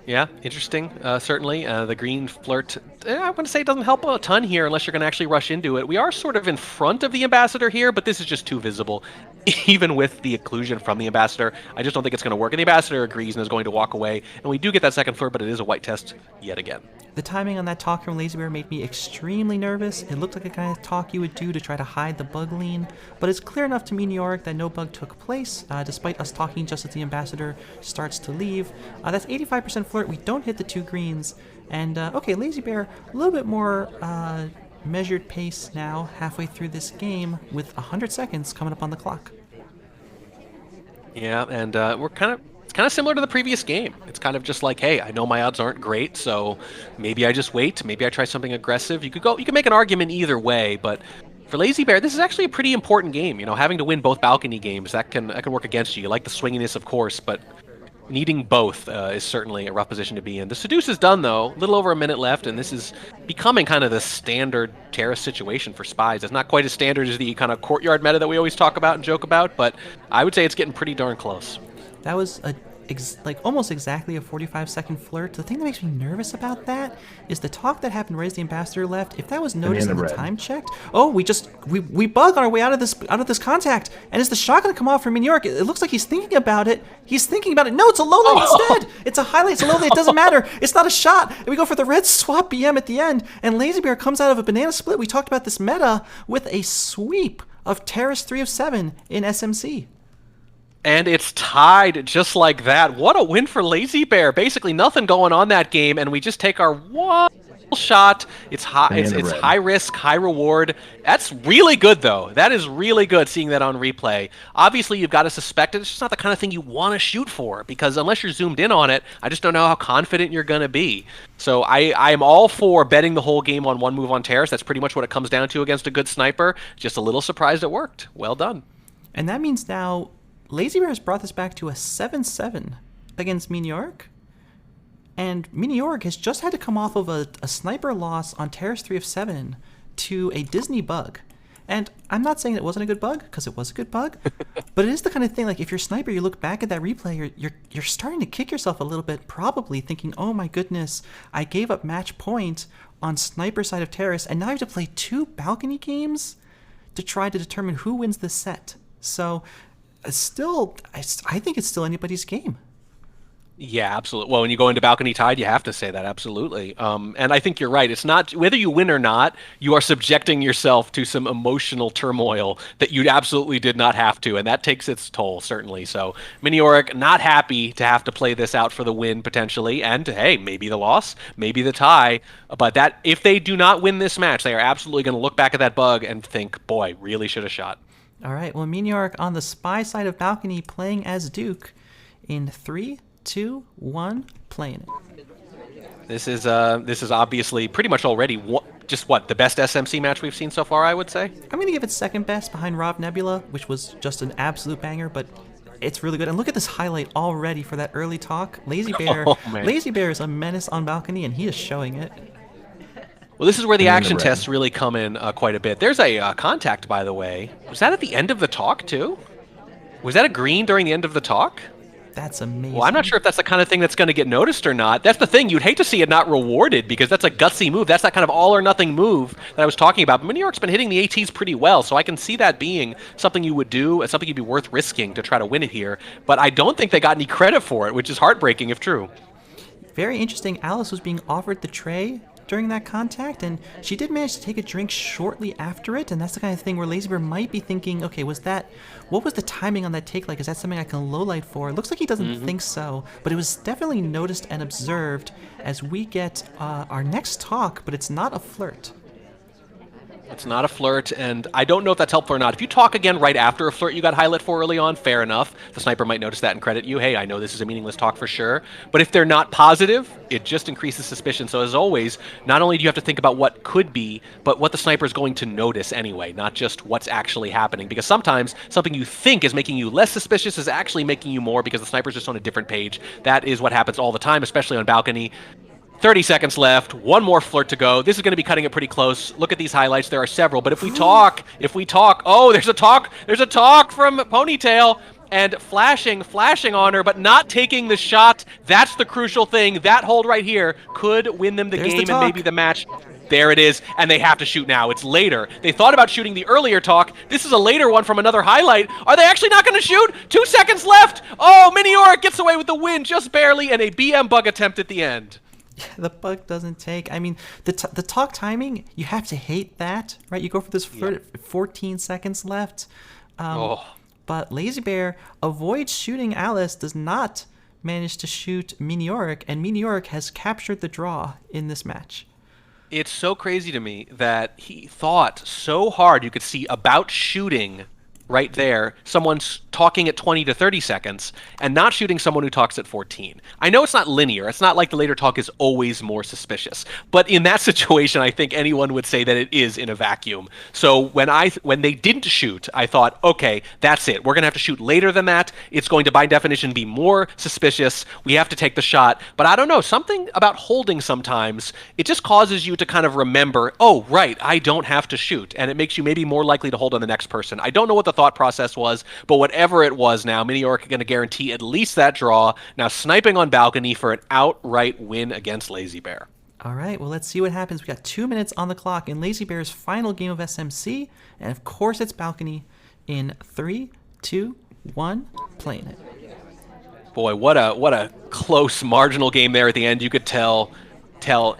S4: Yeah, interesting, certainly. The green flirt, I want to say it doesn't help a ton here unless you're going to actually rush into it. We are sort of in front of the Ambassador here, but this is just too visible. Even with the occlusion from the Ambassador, I just don't think it's going to work. And the Ambassador agrees and is going to walk away. And we do get that second flirt, but it is a white test yet again.
S1: The timing on that talk from Lazybear made me extremely nervous. It looked like a kind of talk you would do to try to hide the bug lean, but it's clear enough to Miniorek that no bug took place, despite us talking just as the Ambassador starts to leave. That's 85% flirt. We don't hit the 2 greens. And, okay, Lazybear, a little bit more measured pace now, halfway through this game, with 100 seconds coming up on the clock.
S4: Yeah, and it's kind of similar to the previous game. It's kind of just like, hey, I know my odds aren't great, so maybe I just wait. Maybe I try something aggressive. You could make an argument either way, but for Lazybear, this is actually a pretty important game. You know, having to win both balcony games, that can work against you. You like the swinginess, of course, but needing both is certainly a rough position to be in. The seduce is done, though. A little over a minute left, and this is becoming kind of the standard Terrace situation for spies. It's not quite as standard as the kind of courtyard meta that we always talk about and joke about, but I would say it's getting pretty darn close.
S1: That was almost exactly a 45-second flirt. The thing that makes me nervous about that is the talk that happened right as the Ambassador left. If that was noticed and the time checked, we bug on our way out of this contact, and is the shot going to come off from Miniorek? It looks like he's thinking about it. No, it's a low light instead. It's a highlight. It's a low light. It doesn't matter. It's not a shot. And we go for the red swap BM at the end, and Lazybear comes out of a banana split. We talked about this meta with a sweep of Terrace 3 of 7 in SMC.
S4: And it's tied just like that. What a win for Lazybear. Basically nothing going on that game, and we just take our one shot. It's high. It's high risk, high reward. That's really good, though. That is really good, seeing that on replay. Obviously, you've got to suspect it. It's just not the kind of thing you want to shoot for, because unless you're zoomed in on it, I just don't know how confident you're going to be. So I'm all for betting the whole game on one move on Terrace. That's pretty much what it comes down to against a good sniper. Just a little surprised it worked. Well done.
S1: And that means now Lazybear has brought this back to a 7-7 against Miniorek. And Miniorek has just had to come off of a sniper loss on Terrace 3 of 7 to a Disney bug. And I'm not saying it wasn't a good bug, because it was a good bug, but it is the kind of thing, like, if you're a sniper, you look back at that replay, you're starting to kick yourself a little bit, probably thinking, oh my goodness, I gave up match point on sniper side of terrace, and now you have to play 2 balcony games to try to determine who wins this set. So still, I think it's still anybody's game.
S4: Yeah, absolutely. Well, when you go into balcony tide, you have to say that, absolutely. And I think you're right. It's not whether you win or not, you are subjecting yourself to some emotional turmoil that you absolutely did not have to, and that takes its toll, certainly. So Miniorek not happy to have to play this out for the win potentially, and hey, maybe the loss, maybe the tie. But that if they do not win this match, they are absolutely going to look back at that bug and think, boy, really should have shot.
S1: All right, well, Miniorek on the spy side of balcony playing as Duke in 3, 2, 1, playing it.
S4: This is obviously pretty much already the best SMC match we've seen so far, I would say.
S1: I'm going to give it second best behind Rob Nebula, which was just an absolute banger, but it's really good. And look at this highlight already for that early talk. Lazybear, Lazybear is a menace on balcony, and he is showing it.
S4: Well, this is where the action tests really come in quite a bit. There's a contact, by the way. Was that at the end of the talk, too? Was that a green during the end of the talk?
S1: That's amazing.
S4: Well, I'm not sure if that's the kind of thing that's going to get noticed or not. That's the thing. You'd hate to see it not rewarded because that's a gutsy move. That's that kind of all-or-nothing move that I was talking about. But Miniorek's been hitting the ATs pretty well, so I can see that being something you would do, something you'd be worth risking to try to win it here. But I don't think they got any credit for it, which is heartbreaking if true.
S1: Very interesting. Alice was being offered the tray during that contact, and she did manage to take a drink shortly after it, and that's the kind of thing where Lazybear might be thinking, okay, what was the timing on that take like? Is that something I can lowlight for? It looks like he doesn't think so, but it was definitely noticed and observed as we get our next talk, but it's not a flirt.
S4: It's not a flirt, and I don't know if that's helpful or not. If you talk again right after a flirt you got highlight for early on, fair enough. The sniper might notice that and credit you. Hey, I know this is a meaningless talk for sure. But if they're not positive, it just increases suspicion. So as always, not only do you have to think about what could be, but what the sniper is going to notice anyway, not just what's actually happening. Because sometimes something you think is making you less suspicious is actually making you more because the sniper's just on a different page. That is what happens all the time, especially on balcony. 30 seconds left, one more flirt to go. This is going to be cutting it pretty close. Look at these highlights. There are several. But if we talk, oh, there's a talk from Ponytail. And flashing on her, but not taking the shot. That's the crucial thing. That hold right here could win them the game and maybe the match. There it is, and they have to shoot now. It's later. They thought about shooting the earlier talk. This is a later one from another highlight. Are they actually not going to shoot? 2 seconds left. Oh, Miniorek gets away with the win just barely, and a BM bug attempt at the end.
S1: The bug doesn't take. I mean, the talk timing, you have to hate that, right? You go for this flirt at 14 seconds left. But Lazybear avoids shooting Alice, does not manage to shoot Miniorek, and Miniorek has captured the draw in this match.
S4: It's so crazy to me that he thought so hard you could see about shooting right there, someone's talking at 20 to 30 seconds and not shooting someone who talks at 14. I know it's not linear. It's not like the later talk is always more suspicious. But in that situation, I think anyone would say that it is in a vacuum. So when they didn't shoot, I thought, okay, that's it. We're going to have to shoot later than that. It's going to, by definition, be more suspicious. We have to take the shot. But I don't know, something about holding sometimes, it just causes you to kind of remember, oh, right, I don't have to shoot. And it makes you maybe more likely to hold on the next person. I don't know what the thought process was, but whatever it was now, Miniorek are going to guarantee at least that draw. Now sniping on balcony for an outright win against Lazybear.
S1: All right, well, let's see what happens. We got 2 minutes on the clock in Lazybear's final game of SMC, and of course it's balcony in 3, 2, 1, playing it.
S4: Boy, what a close marginal game there at the end. You could tell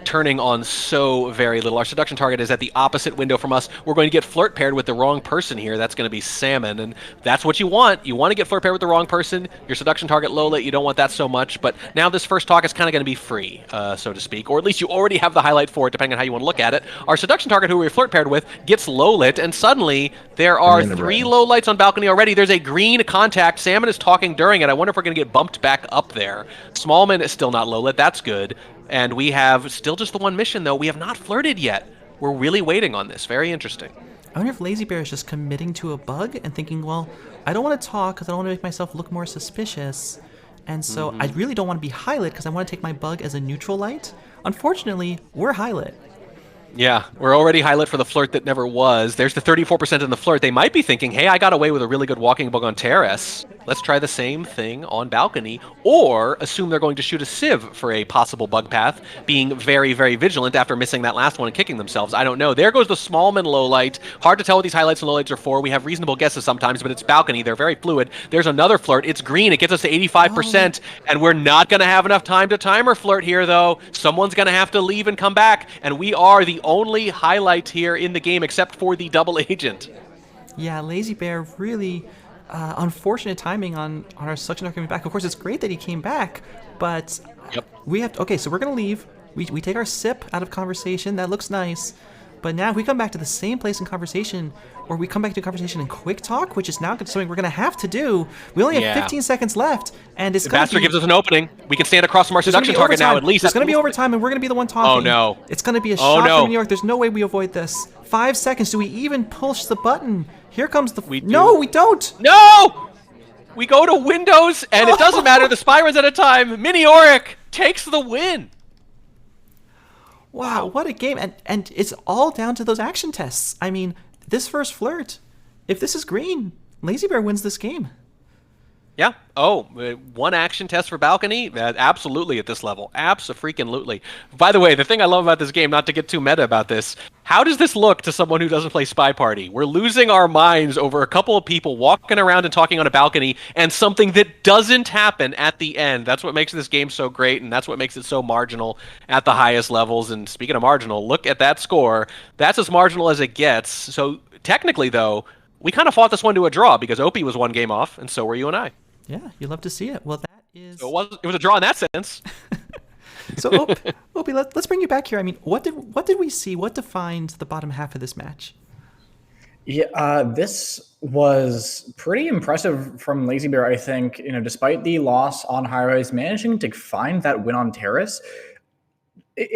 S4: turning on so very little. Our seduction target is at the opposite window from us. We're going to get flirt paired with the wrong person here. That's going to be Salmon, and that's what you want. You want to get flirt paired with the wrong person. Your seduction target low lit, you don't want that so much, but now this first talk is kind of going to be free, so to speak, or at least you already have the highlight for it, depending on how you want to look at it. Our seduction target, who we're flirt paired with, gets low lit, and suddenly there are 3 low lights on balcony already. There's a green contact. Salmon is talking during it. I wonder if we're going to get bumped back up there. Smallman is still not low lit. That's good. And we have still just the one mission, though. We have not flirted yet. We're really waiting on this. Very interesting.
S1: I wonder if Lazybear is just committing to a bug and thinking, well, I don't want to talk because I don't want to make myself look more suspicious. And so I really don't want to be highlit because I want to take my bug as a neutral light. Unfortunately, we're highlit.
S4: Yeah, we're already highlight for the flirt that never was. There's the 34% in the flirt. They might be thinking, hey, I got away with a really good walking bug on terrace. Let's try the same thing on balcony, or assume they're going to shoot a sieve for a possible bug path, being very, very vigilant after missing that last one and kicking themselves. I don't know. There goes the Smallman low light. Hard to tell what these highlights and lowlights are for. We have reasonable guesses sometimes, but it's balcony. They're very fluid. There's another flirt. It's green. It gets us to 85%, and we're not going to have enough time to timer flirt here, though. Someone's going to have to leave and come back, and we are the only highlight here in the game except for the double agent.
S1: Yeah, Lazybear really unfortunate timing on our selection coming back. Of course, it's great that he came back, but we have to, okay, so we're going to leave. We take our sip out of conversation. That looks nice. But now if we come back to the same place in conversation, or we come back to conversation in quick talk, which is now something we're going to have to do. We only have 15 seconds left, and it's going to be...
S4: gives us an opening. We can stand across from our seduction target now, at least.
S1: It's going to be overtime, and we're going to be the one talking.
S4: Oh, no.
S1: It's going to be a shot from New York. There's no way we avoid this. 5 seconds. Do we even push the button? Here comes the... No, we don't!
S4: No! We go to Windows, and it doesn't matter. The spy runs out of time. Miniorek takes the win.
S1: Wow, what a game. And it's all down to those action tests. I mean, this first flirt, if this is green, Lazybear wins this game.
S4: Yeah. Oh, one action test for balcony? Absolutely at this level. Abso-freaking-lutely. By the way, the thing I love about this game, not to get too meta about this, how does this look to someone who doesn't play SpyParty? We're losing our minds over a couple of people walking around and talking on a balcony and something that doesn't happen at the end. That's what makes this game so great, and that's what makes it so marginal at the highest levels. And speaking of marginal, look at that score. That's as marginal as it gets. So technically, though, we kind of fought this one to a draw because Opie was one game off, and so were you and I.
S1: Yeah, you love to see it. Well, that is...
S4: So it was a draw in that sense.
S1: So, Opie, let's bring you back here. I mean, what did we see? What defined the bottom half of this match?
S2: Yeah, this was pretty impressive from Lazybear, I think. You know, despite the loss on high-rise, managing to find that win on terrace.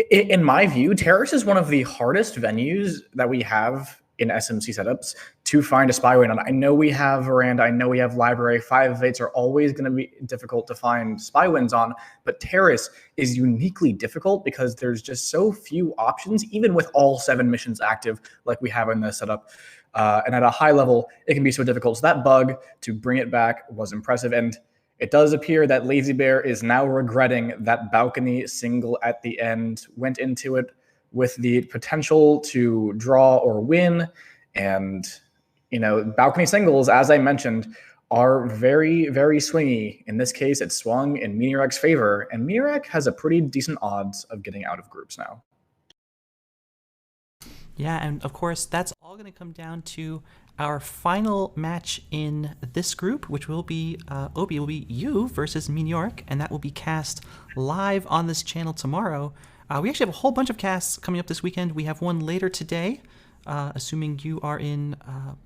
S2: In my view, terrace is one of the hardest venues that we have in SMC setups to find a spy win on. I know we have Veranda, I know we have Library, 5 of 8s are always going to be difficult to find spy wins on, but Terrace is uniquely difficult because there's just so few options, even with all 7 missions active like we have in this setup. And at a high level, it can be so difficult. So that bug, to bring it back, was impressive. And it does appear that Lazybear is now regretting that balcony single at the end, went into it with the potential to draw or win. And, you know, balcony singles, as I mentioned, are very, very swingy. In this case, it swung in Miniorek's favor, and Miniorek has a pretty decent odds of getting out of groups now.
S1: Yeah, and of course, that's all going to come down to our final match in this group, which will be, Opie, will be you versus Miniorek, and that will be cast live on this channel tomorrow. We actually have a whole bunch of casts coming up this weekend. We have one later today, assuming you are in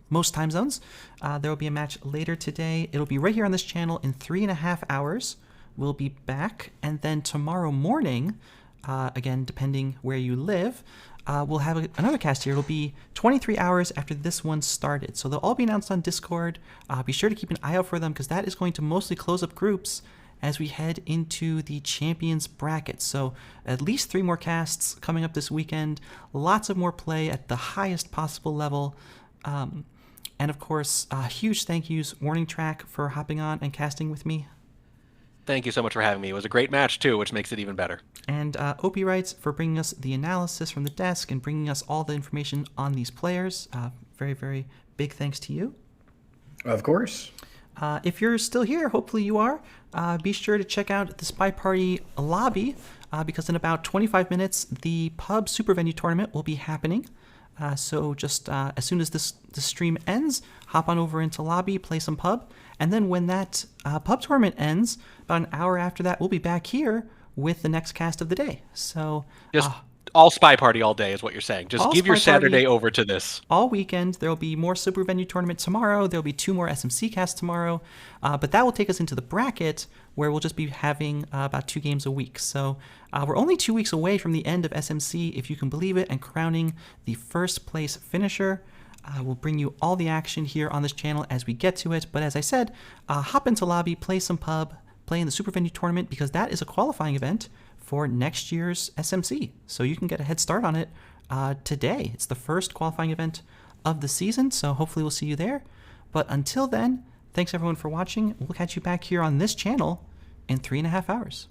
S1: most time zones. There will be a match later today. It'll be right here on this channel in 3.5 hours. We'll be back. And then tomorrow morning, again, depending where you live, we'll have another cast here. It'll be 23 hours after this one started. So they'll all be announced on Discord. Be sure to keep an eye out for them because that is going to mostly close up groups as we head into the Champions bracket. So at least 3 more casts coming up this weekend, lots of more play at the highest possible level. And of course, huge thank yous, Warning Track, for hopping on and casting with me.
S4: Thank you so much for having me. It was a great match too, which makes it even better.
S1: And Opie writes for bringing us the analysis from the desk and bringing us all the information on these players. Very, very big thanks to you.
S2: Of course.
S1: If you're still here, hopefully you are, be sure to check out the SpyParty lobby because in about 25 minutes, the pub super venue tournament will be happening. So just as soon as this stream ends, hop on over into lobby, play some pub. And then when that pub tournament ends, about an hour after that, we'll be back here with the next cast of the day. So
S4: just all SpyParty all day is what you're saying. Just give your Saturday over to this.
S1: All weekend. There will be more Super Venue Tournament tomorrow. There will be 2 more SMC casts tomorrow. But that will take us into the bracket where we'll just be having about 2 games a week. So we're only 2 weeks away from the end of SMC, if you can believe it, and crowning the first place finisher. We'll bring you all the action here on this channel as we get to it. But as I said, hop into lobby, play some pub, play in the Super Venue Tournament because that is a qualifying event for next year's SMC. So you can get a head start on it today. It's the first qualifying event of the season, so hopefully we'll see you there. But until then, thanks everyone for watching. We'll catch you back here on this channel in 3.5 hours.